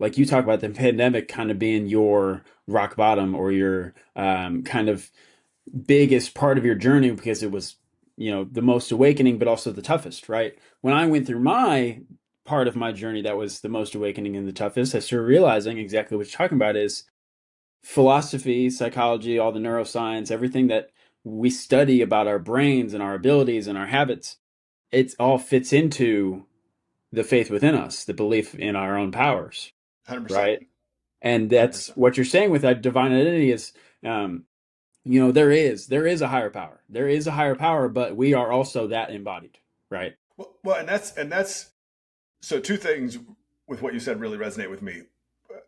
like you talk about the pandemic kind of being your rock bottom or your kind of biggest part of your journey because it was the most awakening, but also the toughest, right? When I went through my part of my journey that was the most awakening and the toughest, I started realizing exactly what you're talking about is philosophy, psychology, all the neuroscience, everything that we study about our brains and our abilities and our habits, it all fits into the faith within us, the belief in our own powers, 100%. right? And that's 100%. what you're saying with that divine identity is, um, there is a higher power. There is a higher power, but we are also that embodied, right? Well, and that's so two things with what you said really resonate with me.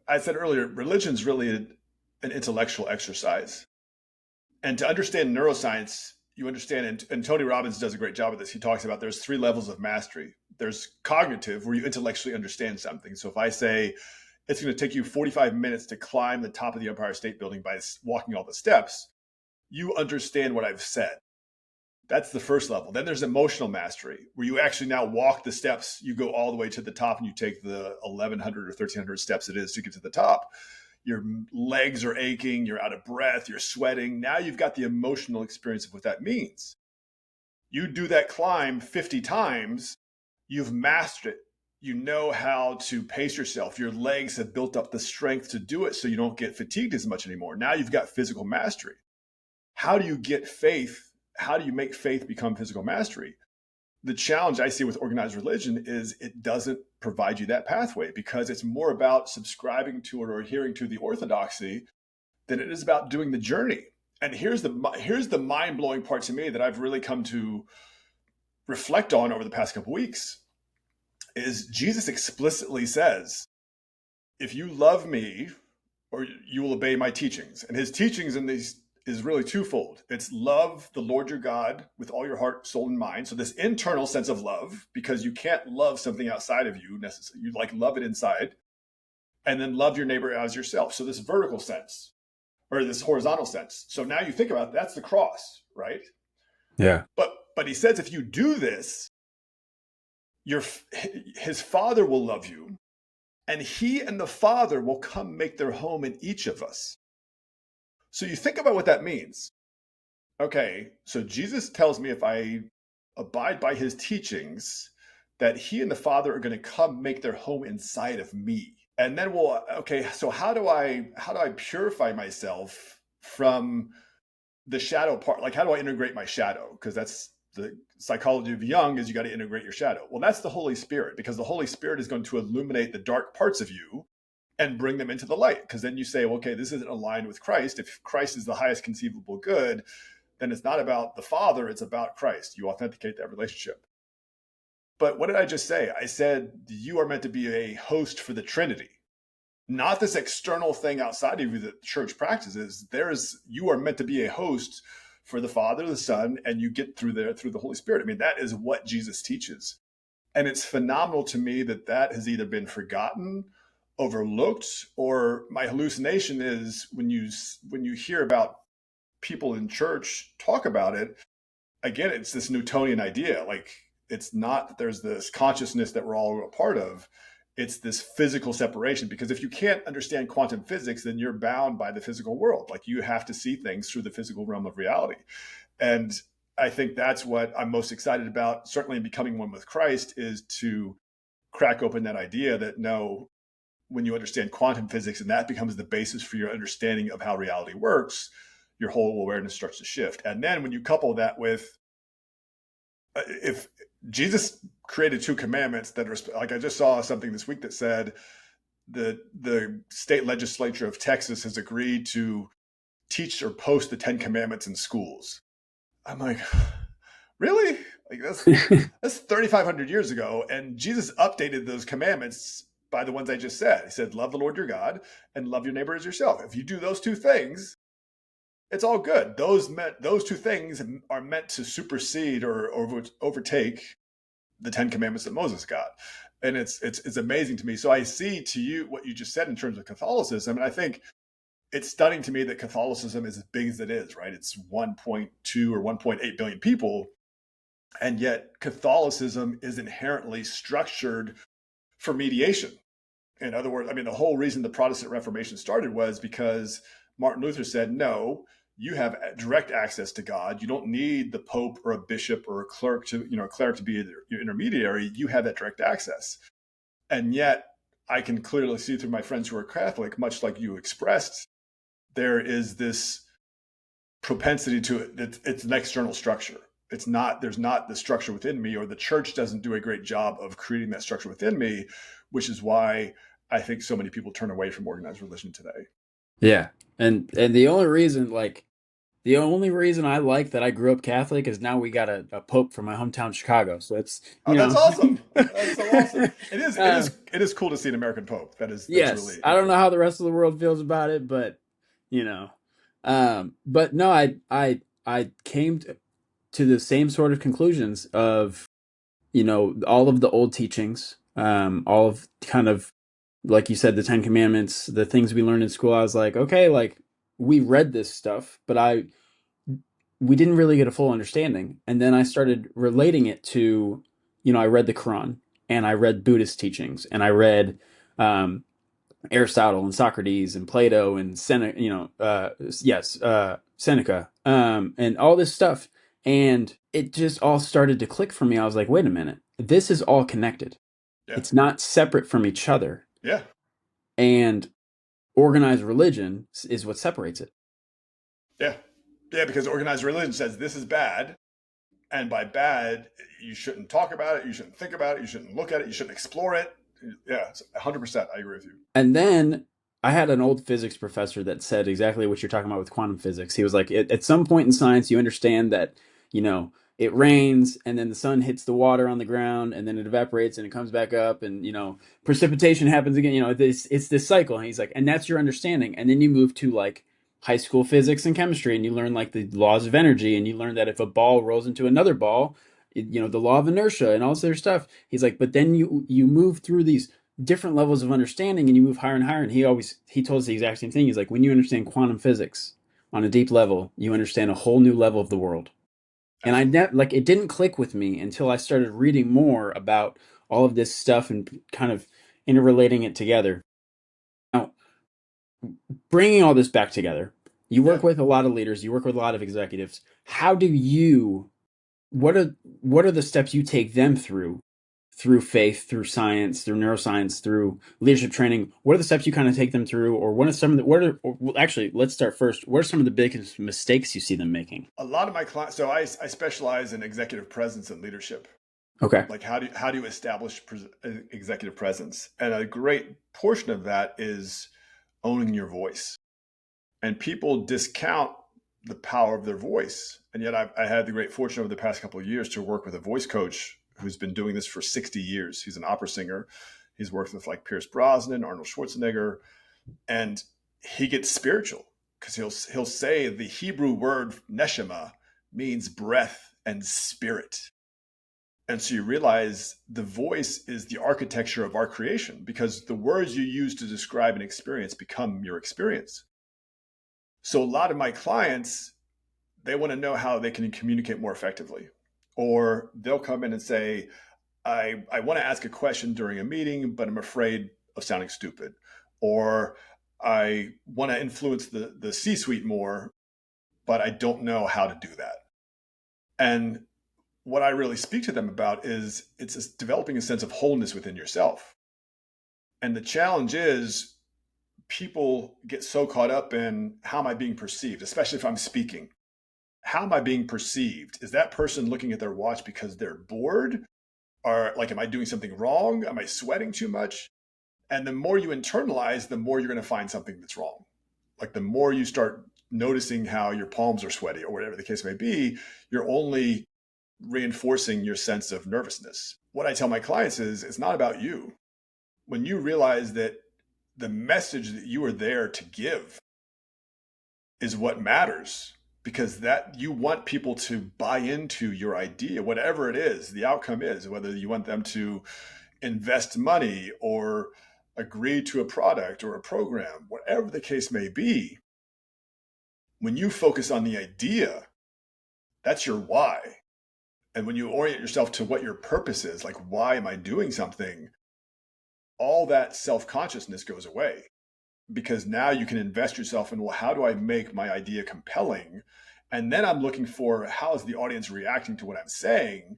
I said earlier, religion's really an intellectual exercise. And to understand neuroscience, you understand, and Tony Robbins does a great job of this. He talks about there's three levels of mastery. There's cognitive, where you intellectually understand something. So if I say it's going to take you 45 minutes to climb the top of the Empire State Building by walking all the steps, you understand what I've said. That's the first level. Then there's emotional mastery, where you actually now walk the steps. You go all the way to the top and you take the 1,100 or 1,300 steps it is to get to the top. Your legs are aching, you're out of breath, you're sweating. Now you've got the emotional experience of what that means. You do that climb 50 times, you've mastered it. You know how to pace yourself. Your legs have built up the strength to do it so you don't get fatigued as much anymore. Now you've got physical mastery. How do you get faith? How do you make faith become physical mastery? The challenge I see with organized religion is it doesn't provide you that pathway, because it's more about subscribing to it or adhering to the orthodoxy than it is about doing the journey. And here's the mind-blowing part to me that I've really come to reflect on over the past couple of weeks is Jesus explicitly says, if you love me, or you will obey my teachings. And his teachings in these is really twofold. It's love the Lord your God with all your heart, soul, and mind. So this internal sense of love, because you can't love something outside of you necessarily. You love it inside, and then love your neighbor as yourself. So this vertical sense, or this horizontal sense. So now you think about it, that's the cross, right? Yeah. But he says if you do this, his Father will love you, and he and the Father will come make their home in each of us. So you think about what that means. Okay, so Jesus tells me if I abide by his teachings, that he and the Father are going to come make their home inside of me. And then okay, so how do I purify myself from the shadow part? Like, how do I integrate my shadow? Because that's the psychology of Jung, is you got to integrate your shadow. Well, that's the Holy Spirit, because the Holy Spirit is going to illuminate the dark parts of you and bring them into the light. Because then you say, well, okay, this isn't aligned with Christ. If Christ is the highest conceivable good, then it's not about the Father, it's about Christ. You authenticate that relationship. But what did I just say? I said you are meant to be a host for the Trinity, not this external thing outside of you that the church practices. You are meant to be a host for the Father, the Son, and you get through the Holy Spirit. I mean, that is what Jesus teaches. And it's phenomenal to me that has either been forgotten, overlooked, or my hallucination is when you hear about people in church talk about it, again, it's this Newtonian idea. Like, it's not that there's this consciousness that we're all a part of. It's this physical separation, because if you can't understand quantum physics, then you're bound by the physical world. Like, you have to see things through the physical realm of reality. And I think that's what I'm most excited about, certainly in becoming one with Christ, is to crack open that idea that no, when you understand quantum physics and that becomes the basis for your understanding of how reality works, your whole awareness starts to shift. And then when you couple that with, if Jesus created two commandments that are, like, I just saw something this week that said the state legislature of Texas has agreed to teach or post the 10 Commandments in schools. I'm like, really? Like, that's 3,500 years ago. And Jesus updated those commandments by the ones I just said. He said, love the Lord your God and love your neighbor as yourself. If you do those two things, it's all good. Those two things are meant to supersede or overtake the 10 Commandments that Moses got. And it's amazing to me. So I see to you what you just said in terms of Catholicism. And I think it's stunning to me that Catholicism is as big as it is, right? It's 1.2 or 1.8 billion people. And yet Catholicism is inherently structured for mediation. In other words, I mean, the whole reason the Protestant Reformation started was because Martin Luther said, no, you have direct access to God. You don't need the Pope or a bishop or a clerk to be your intermediary. You have that direct access. And yet I can clearly see through my friends who are Catholic, much like you expressed, there is this propensity to it. It's an external structure. There's not the structure within me, or the church doesn't do a great job of creating that structure within me, which is why I think so many people turn away from organized religion today. Yeah. And the only reason I like that I grew up Catholic is now we got a pope from my hometown Chicago. So it's, Oh, you that's know. awesome. That's so awesome. It is, it uh, is, it is cool to see an American Pope. That's yes. really I don't know cool. how the rest of the world feels about it, but you know. But no, I came to the same sort of conclusions of, all of the old teachings, all of kind of, like you said, the Ten Commandments, the things we learned in school. I was like, okay, like we read this stuff, but we didn't really get a full understanding. And then I started relating it to, I read the Quran and I read Buddhist teachings and I read um, Aristotle and Socrates and Plato and Seneca, Seneca, and all this stuff. And it just all started to click for me. I was like, wait a minute, this is all connected. Yeah. It's not separate from each other. Yeah. And organized religion is what separates it. Yeah. Yeah. Because organized religion says this is bad. And by bad, you shouldn't talk about it. You shouldn't think about it. You shouldn't look at it. You shouldn't explore it. Yeah. 100%. I agree with you. And then I had an old physics professor that said exactly what you're talking about with quantum physics. He was like, at some point in science, you understand that, it rains and then the sun hits the water on the ground and then it evaporates and it comes back up and, precipitation happens again. It's this cycle. And he's like, and that's your understanding. And then you move to like high school physics and chemistry and you learn like the laws of energy and you learn that if a ball rolls into another ball, the law of inertia and all this other stuff. He's like, but then you move through these different levels of understanding and you move higher and higher. And he told us the exact same thing. He's like, when you understand quantum physics on a deep level, you understand a whole new level of the world. And Absolutely. like it didn't click with me until I started reading more about all of this stuff and kind of interrelating it together. Now, bringing all this back together, you Yeah. work with a lot of leaders, you work with a lot of executives. How do you what are the steps you take them through faith, through science, through neuroscience, through leadership training? What are the steps you kind of take them through, or what are some of the what are well, actually, let's start first. What are some of the biggest mistakes you see them making? A lot of my clients, so I specialize in executive presence and leadership. Okay. Like how do you establish executive presence? And a great portion of that is owning your voice. And people discount the power of their voice. And yet I had the great fortune over the past couple of years to work with a voice coach who's been doing this for 60 years. He's an opera singer. He's worked with like Pierce Brosnan, Arnold Schwarzenegger, and he gets spiritual because he'll say the Hebrew word neshama means breath and spirit. And so you realize the voice is the architecture of our creation because the words you use to describe an experience become your experience. So a lot of my clients, they want to know how they can communicate more effectively. Or they'll come in and say, I want to ask a question during a meeting, but I'm afraid of sounding stupid. Or I want to influence the C-suite more, but I don't know how to do that. And what I really speak to them about is it's developing a sense of wholeness within yourself. And the challenge is people get so caught up in how am I being perceived, especially if I'm speaking. How am I being perceived? Is that person looking at their watch because they're bored? Or like, am I doing something wrong? Am I sweating too much? And the more you internalize, the more you're going to find something that's wrong. Like the more you start noticing how your palms are sweaty or whatever the case may be, you're only reinforcing your sense of nervousness. What I tell my clients is it's not about you. When you realize that the message that you are there to give is what matters, because that you want people to buy into your idea, whatever it is, the outcome is, whether you want them to invest money or agree to a product or a program, whatever the case may be. When you focus on the idea, that's your why. And when you orient yourself to what your purpose is, like, why am I doing something? All that self-consciousness goes away because now you can invest yourself in, well, how do I make my idea compelling? And then I'm looking for, how is the audience reacting to what I'm saying,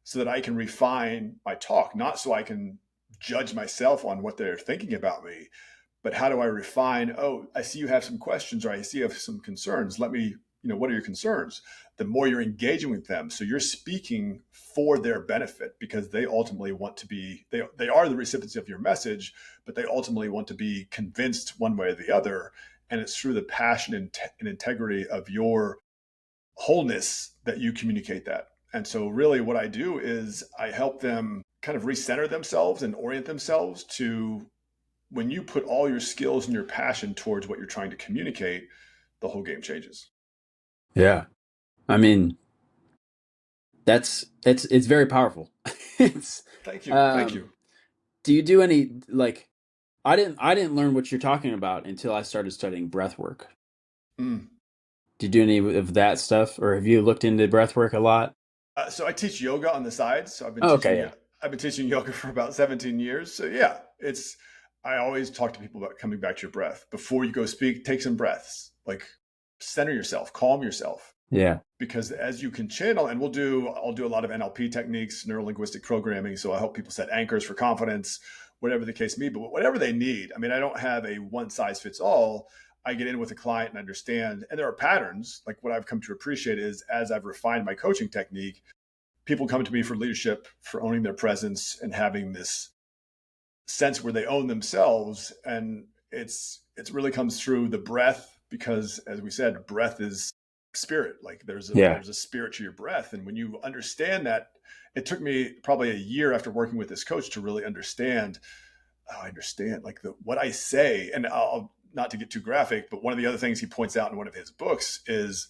so that I can refine my talk, not so I can judge myself on what they're thinking about me, but how do I refine, oh, I see you have some questions, or I see you have some concerns. Let me, what are your concerns? The more you're engaging with them, so you're speaking for their benefit, because they ultimately want to be, they are the recipients of your message, but they ultimately want to be convinced one way or the other. And it's through the passion and integrity of your wholeness that you communicate that. And so really what I do is I help them kind of recenter themselves and orient themselves to, when you put all your skills and your passion towards what you're trying to communicate, the whole game changes. Yeah. I mean, it's very powerful. It's Thank you. Thank um you. do you do any like I didn't learn what you're talking about until I started studying breath work. Mm. Do you do any of that stuff, or have you looked into breath work a lot? So I teach yoga on the side. So Oh, okay, yeah. I've been teaching yoga for about 17 years. So yeah, I always talk to people about coming back to your breath. Before you go speak, take some breaths, like center yourself, calm yourself. Yeah. Because as you can channel, and I'll do a lot of NLP techniques, neuro linguistic programming. So I help people set anchors for confidence, whatever the case may be, but whatever they need. I mean, I don't have a one size fits all. I get in with a client and understand, and there are patterns. Like, what I've come to appreciate is, as I've refined my coaching technique, people come to me for leadership, for owning their presence and having this sense where they own themselves. And it really comes through the breath, because as we said, breath is spirit. Like, Yeah. there's a spirit to your breath. And when you understand that, it took me probably a year after working with this coach to really understand. Oh, I understand, like, what I say. And I'll, not to get too graphic, but one of the other things he points out in one of his books is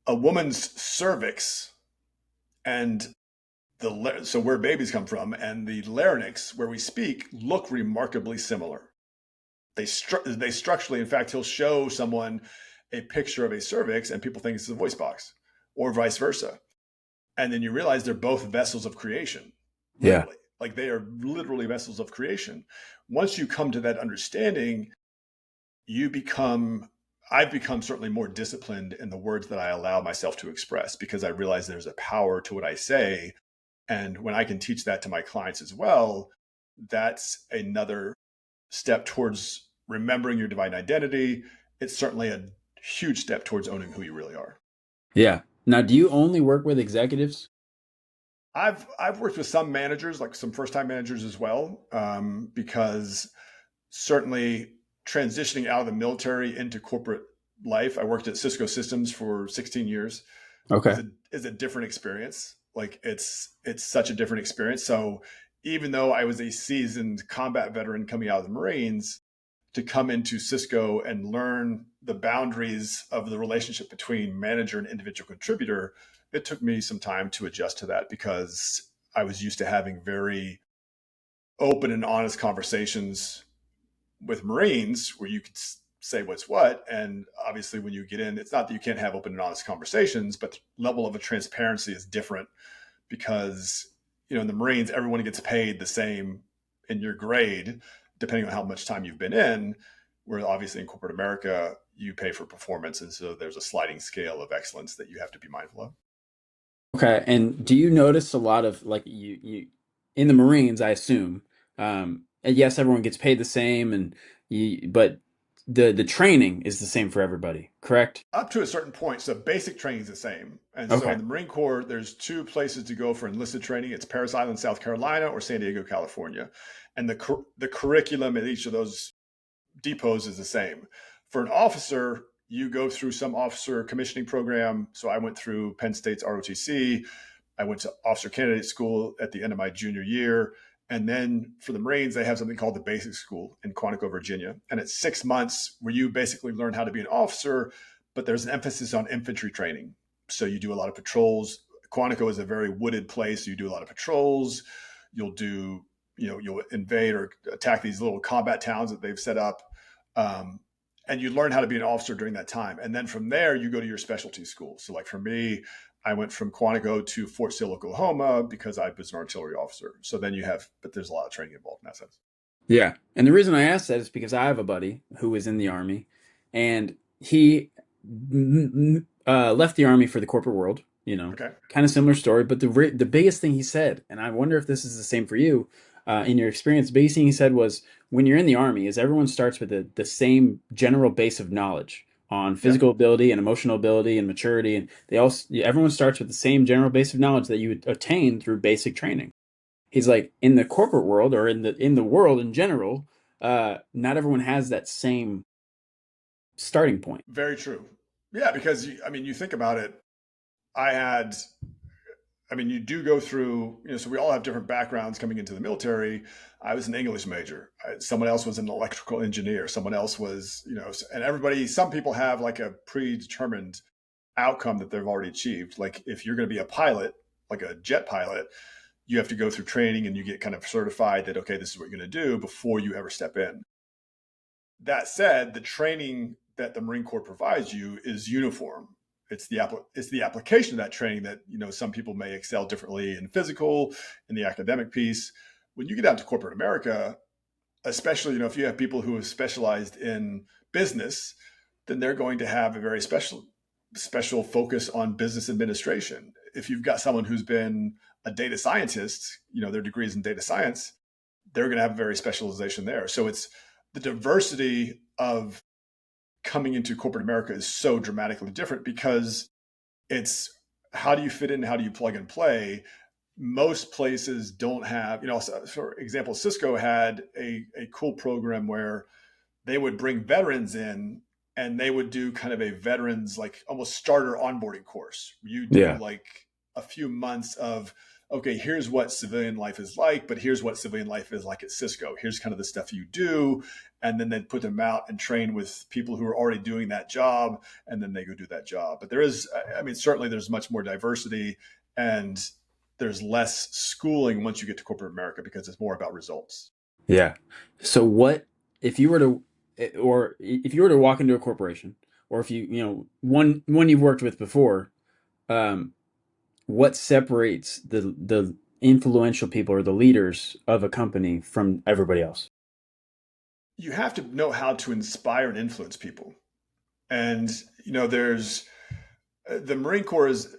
a woman's cervix and so where babies come from, and the larynx where we speak, look remarkably similar. They structurally, in fact, he'll show someone a picture of a cervix and people think it's a voice box, or vice versa. And then you realize they're both vessels of creation, Yeah. literally. Like, they are literally vessels of creation. Once you come to that understanding, you become I've become certainly more disciplined in the words that I allow myself to express, because I realize there's a power to what I say. And when I can teach that to my clients as well, that's another step towards remembering your divine identity. It's certainly a huge step towards owning who you really are. Yeah. Now, do you only work with executives? I've worked with some managers, like some first time managers as well, because certainly transitioning out of the military into corporate life, I worked at Cisco Systems for 16 years, Okay. is a different experience. Like, it's such a different experience. So even though I was a seasoned combat veteran coming out of the Marines, to come into Cisco and learn the boundaries of the relationship between manager and individual contributor, it took me some time to adjust to that, because I was used to having very open and honest conversations with Marines where you could say what's what. And obviously, when you get in, it's not that you can't have open and honest conversations, but the level of a transparency is different, because, in the Marines, everyone gets paid the same in your grade, depending on how much time you've been in. Where obviously in corporate America, you pay for performance. And so there's a sliding scale of excellence that you have to be mindful of. Okay. And do you notice a lot of like you in the Marines, I assume, and yes, everyone gets paid the same but the training is the same for everybody, correct? Up to a certain point. So basic training is the same. And so in Okay. the Marine Corps, there's two places to go for enlisted training. It's Parris Island, South Carolina, or San Diego, California. And the curriculum at each of those depots is the same. For an officer, you go through some officer commissioning program. So I went through Penn State's ROTC. I went to officer candidate school at the end of my junior year. And then for the Marines, they have something called the basic school in Quantico, Virginia. And it's 6 months where you basically learn how to be an officer, but there's an emphasis on infantry training. So you do a lot of patrols. Quantico is a very wooded place. So you do a lot of patrols. You'll do, you'll invade or attack these little combat towns that they've set up. Um, and you learn how to be an officer during that time. And then from there, you go to your specialty school. So like for me, I went from Quantico to Fort Sill, Oklahoma, because I was an artillery officer. So then but there's a lot of training involved in that sense. Yeah. And the reason I asked that is because I have a buddy who was in the army and he left the army for the corporate world, Okay. kind of similar story. But the biggest thing he said, and I wonder if this is the same for you in your experience, the biggest thing he said was when you're in the army is everyone starts with the same general base of knowledge on Yep. physical ability and emotional ability and maturity. And everyone starts with the same general base of knowledge that you would attain through basic training. He's like in the corporate world or in the world in general, not everyone has that same starting point. Very true. Yeah, because I mean, you think about it. I had I mean, you do go through, so we all have different backgrounds coming into the military. I was an English major. Someone else was an electrical engineer. Someone else was, and everybody, some people have like a predetermined outcome that they've already achieved. Like if you're going to be a pilot, like a jet pilot, you have to go through training and you get kind of certified that, okay, this is what you're going to do before you ever step in. That said, the training that the Marine Corps provides you is uniform. It's the application of that training that some people may excel differently in physical, in the academic piece. When you get out to corporate America, especially if you have people who have specialized in business, then they're going to have a very special focus on business administration. If you've got someone who's been a data scientist, their degrees in data science, they're going to have a very specialization there. So it's the diversity of coming into corporate America is so dramatically different because it's how do you fit in, how do you plug and play. Most places don't have, for example, Cisco had a cool program where they would bring veterans in and they would do kind of a veterans like almost starter onboarding course. You do Yeah. like a few months of, okay, here's what civilian life is like, but here's what civilian life is like at Cisco. Here's kind of the stuff you do. And then they'd put them out and train with people who are already doing that job. And then they go do that job. But there is, I mean, certainly there's much more diversity and there's less schooling once you get to corporate America because it's more about results. Yeah. So what if you were to or if you were to walk into a corporation or if one you've worked with before, um, what separates the influential people or the leaders of a company from everybody else? You have to know how to inspire and influence people. And, there's the Marine Corps is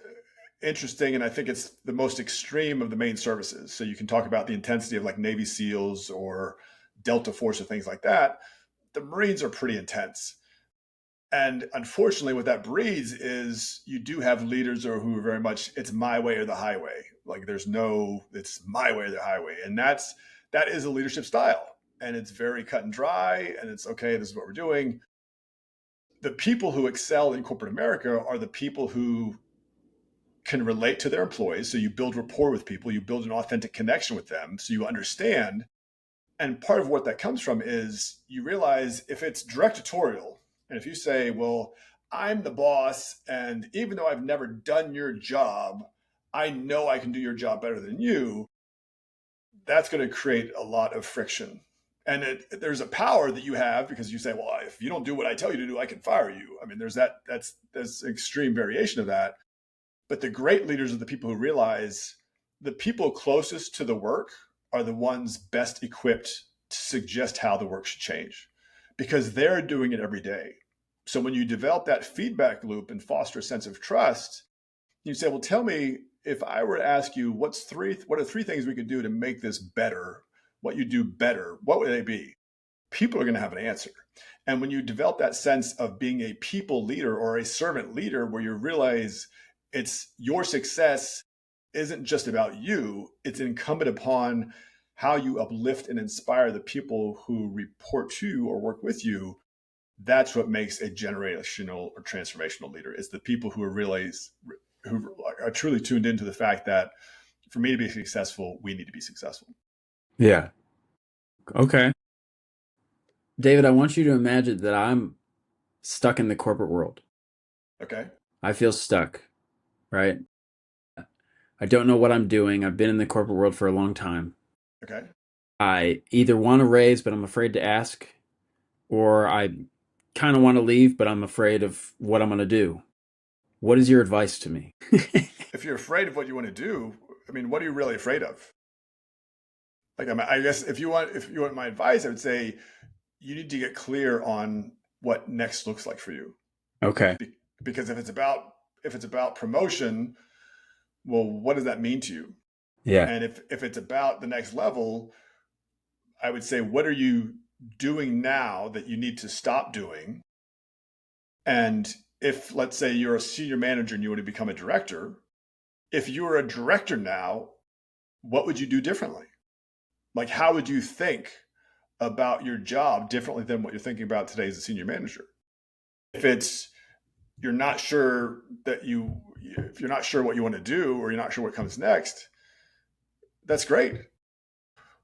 interesting. And I think it's the most extreme of the main services. So you can talk about the intensity of like Navy SEALs or Delta Force or things like that. The Marines are pretty intense. And unfortunately, what that breeds is you do have leaders who are very much, it's my way or the highway. Like it's my way or the highway. And that is a leadership style. And it's very cut and dry. And it's okay, this is what we're doing. The people who excel in corporate America are the people who can relate to their employees. So you build rapport with people, you build an authentic connection with them. So you understand. And part of what that comes from is you realize if it's directorial, and if you say, well, I'm the boss, and even though I've never done your job, I know I can do your job better than you, that's going to create a lot of friction. And there's a power that you have because you say, well, if you don't do what I tell you to do, I can fire you. I mean, that's extreme variation of that. But the great leaders are the people who realize the people closest to the work are the ones best equipped to suggest how the work should change because they're doing it every day. So when you develop that feedback loop and foster a sense of trust, you say, well, tell me if I were to ask you what are three things we could do to make this better, what you do better, what would they be? People are going to have an answer. And when you develop that sense of being a people leader or a servant leader, where you realize it's your success isn't just about you, it's incumbent upon how you uplift and inspire the people who report to you or work with you. That's what makes a generational or transformational leader. It's the people who are truly tuned into the fact that for me to be successful, we need to be successful. Yeah. Okay. David, I want you to imagine that I'm stuck in the corporate world. Okay. I feel stuck, right? I don't know what I'm doing. I've been in the corporate world for a long time. Okay. I either want to raise, but I'm afraid to ask, or I kind of want to leave, but I'm afraid of what I'm going to do. What is your advice to me? If you're afraid of what you want to do, I mean, what are you really afraid of? Like, I guess if you want my advice, I would say you need to get clear on what next looks like for you. Okay. Be- because if it's about promotion, well, what does that mean to you? Yeah. And if it's about the next level, I would say, what are you doing now that you need to stop doing? And if, let's say, you're a senior manager and you want to become a director, if you were a director now, what would you do differently? Like, how would you think about your job differently than what you're thinking about today as a senior manager? If it's you're not sure that you if you're not sure what you want to do, or you're not sure what comes next, that's great.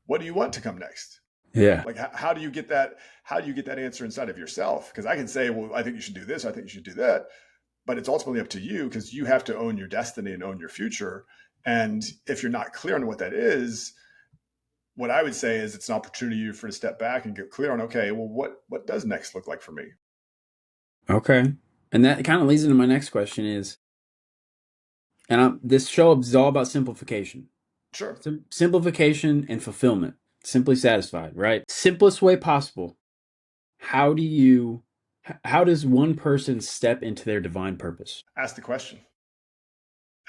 What do you want to come next? Yeah. Like, how do you get that answer inside of yourself? Because I can say, well, I think you should do this, I think you should do that, but it's ultimately up to you, because you have to own your destiny and own your future. And if you're not clear on what that is, what I would say is it's an opportunity for you to step back and get clear on, okay, well, what does next look like for me? Okay. And that kind of leads into my next question is, this show is all about simplification. Sure. Simplification and fulfillment. Simply satisfied, right? Simplest way possible. How do you, how does one person step into their divine purpose? Ask the question.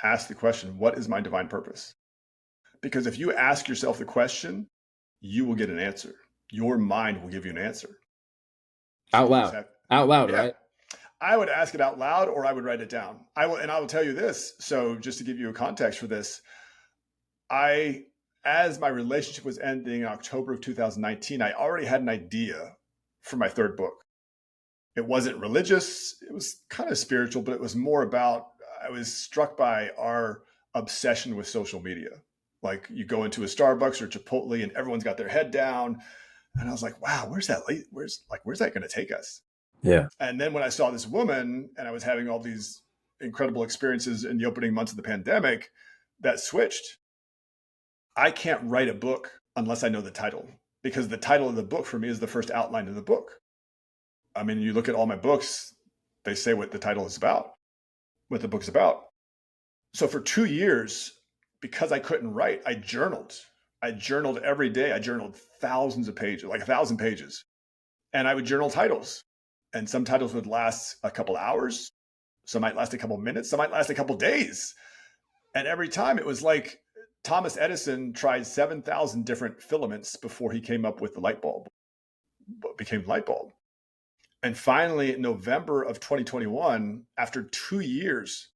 Ask the question, what is my divine purpose? Because if you ask yourself the question, you will get an answer. Your mind will give you an answer. Out You just loud. have, Out loud, yeah. right? I would ask it out loud, or I would write it down. I will tell you this. So, just to give you a context for this, I, as my relationship was ending in October of 2019, I already had an idea for my third book. It wasn't religious, it was kind of spiritual, but it was more about, I was struck by our obsession with social media. Like, you go into a Starbucks or Chipotle and everyone's got their head down. And I was like, wow, where's that going to take us? Yeah. And then when I saw this woman and I was having all these incredible experiences in the opening months of the pandemic, that switched. I can't write a book unless I know the title, because the title of the book for me is the first outline of the book. I mean, you look at all my books, they say what the title is about, what the book's about. So for 2 years, because I couldn't write, I journaled. I journaled every day. I journaled thousands of pages, like 1,000 pages. And I would journal titles. And some titles would last a couple hours. Some might last a couple minutes. Some might last a couple days. And every time it was like Thomas Edison tried 7,000 different filaments before he came up with the light bulb, what became the light bulb. And finally, in November of 2021, after 2 years,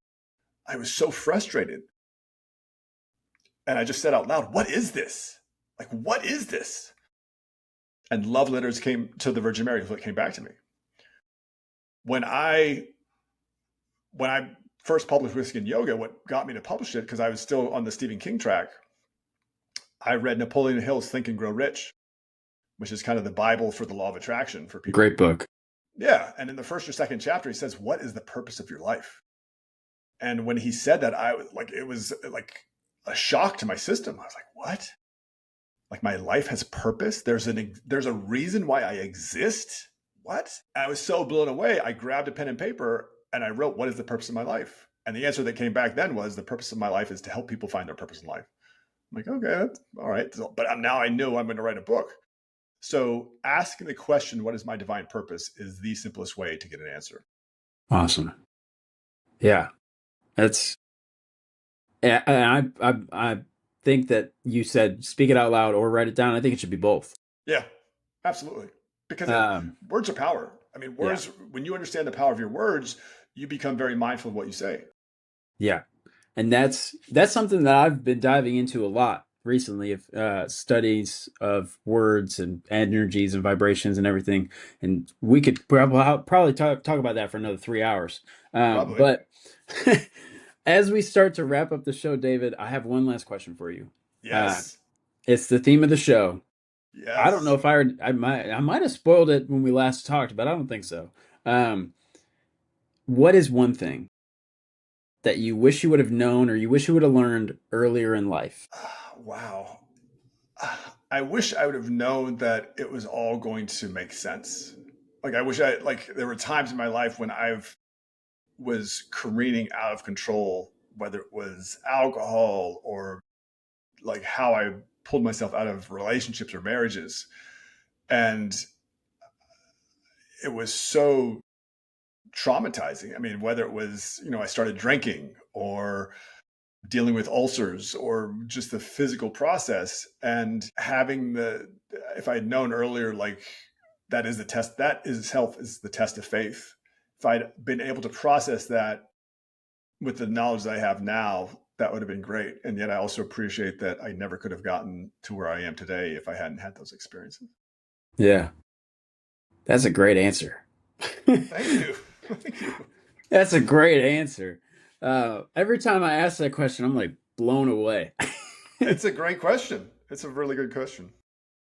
I was so frustrated. And I just said out loud, what is this? Like, what is this? And love letters came to the Virgin Mary, what came back to me. When I first published Whiskey and Yoga, what got me to publish it, because I was still on the Stephen King track, I read Napoleon Hill's Think and Grow Rich, which is kind of the Bible for the law of attraction for people. Great book. Yeah. And in the first or second chapter, he says, what is the purpose of your life? And when he said that, I was like, it was like a shock to my system. I was like, what? Like, my life has purpose? There's a reason why I exist? What? And I was so blown away. I grabbed a pen and paper and I wrote, what is the purpose of my life? And the answer that came back then was, the purpose of my life is to help people find their purpose in life. I'm like, okay, that's all right. But now I know I'm going to write a book. So asking the question, what is my divine purpose, is the simplest way to get an answer. Awesome. Yeah. That's, and I think that you said speak it out loud or write it down. I think it should be both. Yeah, absolutely. Because words are power. I mean, Yeah. words, when you understand the power of your words, you become very mindful of what you say. Yeah. And that's something that I've been diving into a lot recently, of studies of words and energies and vibrations and everything. And we could probably talk about that for another 3 hours. Probably. But as we start to wrap up the show, David, I have one last question for you. Uh, Yes. it's the theme of the show. I don't know Yes. if I might have spoiled it when we last talked, but I don't think so. Um, what is one thing that you wish you would have known or you wish you would have learned earlier in life? Wow. I wish I would have known that it was all going to make sense. Like, I wish there were times in my life when was careening out of control, whether it was alcohol or like how I pulled myself out of relationships or marriages. And it was so traumatizing. I mean, whether it was, I started drinking or dealing with ulcers or just the physical process, and having if I had known earlier, like that is the test, that is health is the test of faith. If I'd been able to process that with the knowledge that I have now, that would have been great. And yet I also appreciate that I never could have gotten to where I am today if I hadn't had those experiences. Yeah, that's a great answer. Thank you. Thank you. That's a great answer. Every time I ask that question, I'm like blown away. It's a great question. It's a really good question.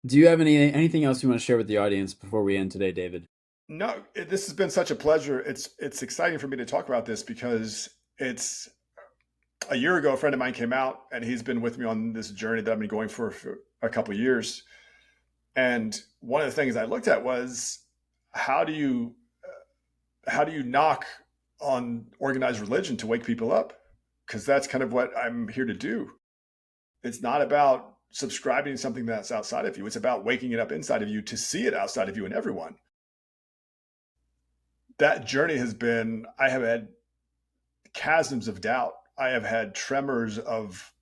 Do you have anything else you want to share with the audience before we end today, David? No, this has been such a pleasure. It's exciting for me to talk about this because it's a year ago, a friend of mine came out and he's been with me on this journey that I've been going for a couple of years. And one of the things I looked at was how do you knock on organized religion to wake people up? Because that's kind of what I'm here to do. It's not about subscribing to something that's outside of you. It's about waking it up inside of you to see it outside of you and everyone. That journey has been, I have had chasms of doubt. I have had tremors of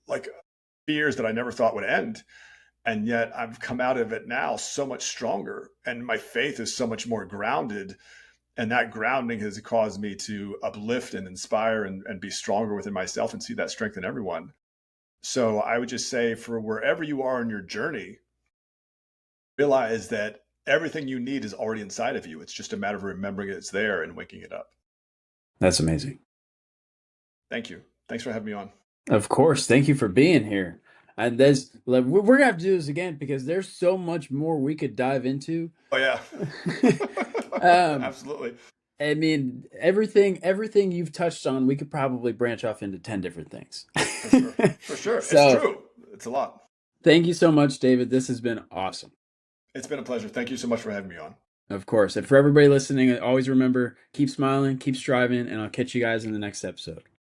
like fears that I never thought would end. And yet I've come out of it now so much stronger, and my faith is so much more grounded. And that grounding has caused me to uplift and inspire and be stronger within myself and see that strength in everyone. So I would just say, for wherever you are in your journey, realize that everything you need is already inside of you. It's just a matter of remembering it's there and waking it up. That's amazing. Thank you. Thanks for having me on. Of course. Thank you for being here. And we're gonna have to do this again because there's so much more we could dive into. Oh yeah. Absolutely. I mean, everything you've touched on, we could probably branch off into 10 different things. For sure. So, it's true. It's a lot. Thank you so much, David. This has been awesome. It's been a pleasure. Thank you so much for having me on. Of course. And for everybody listening, always remember, keep smiling, keep striving, and I'll catch you guys in the next episode.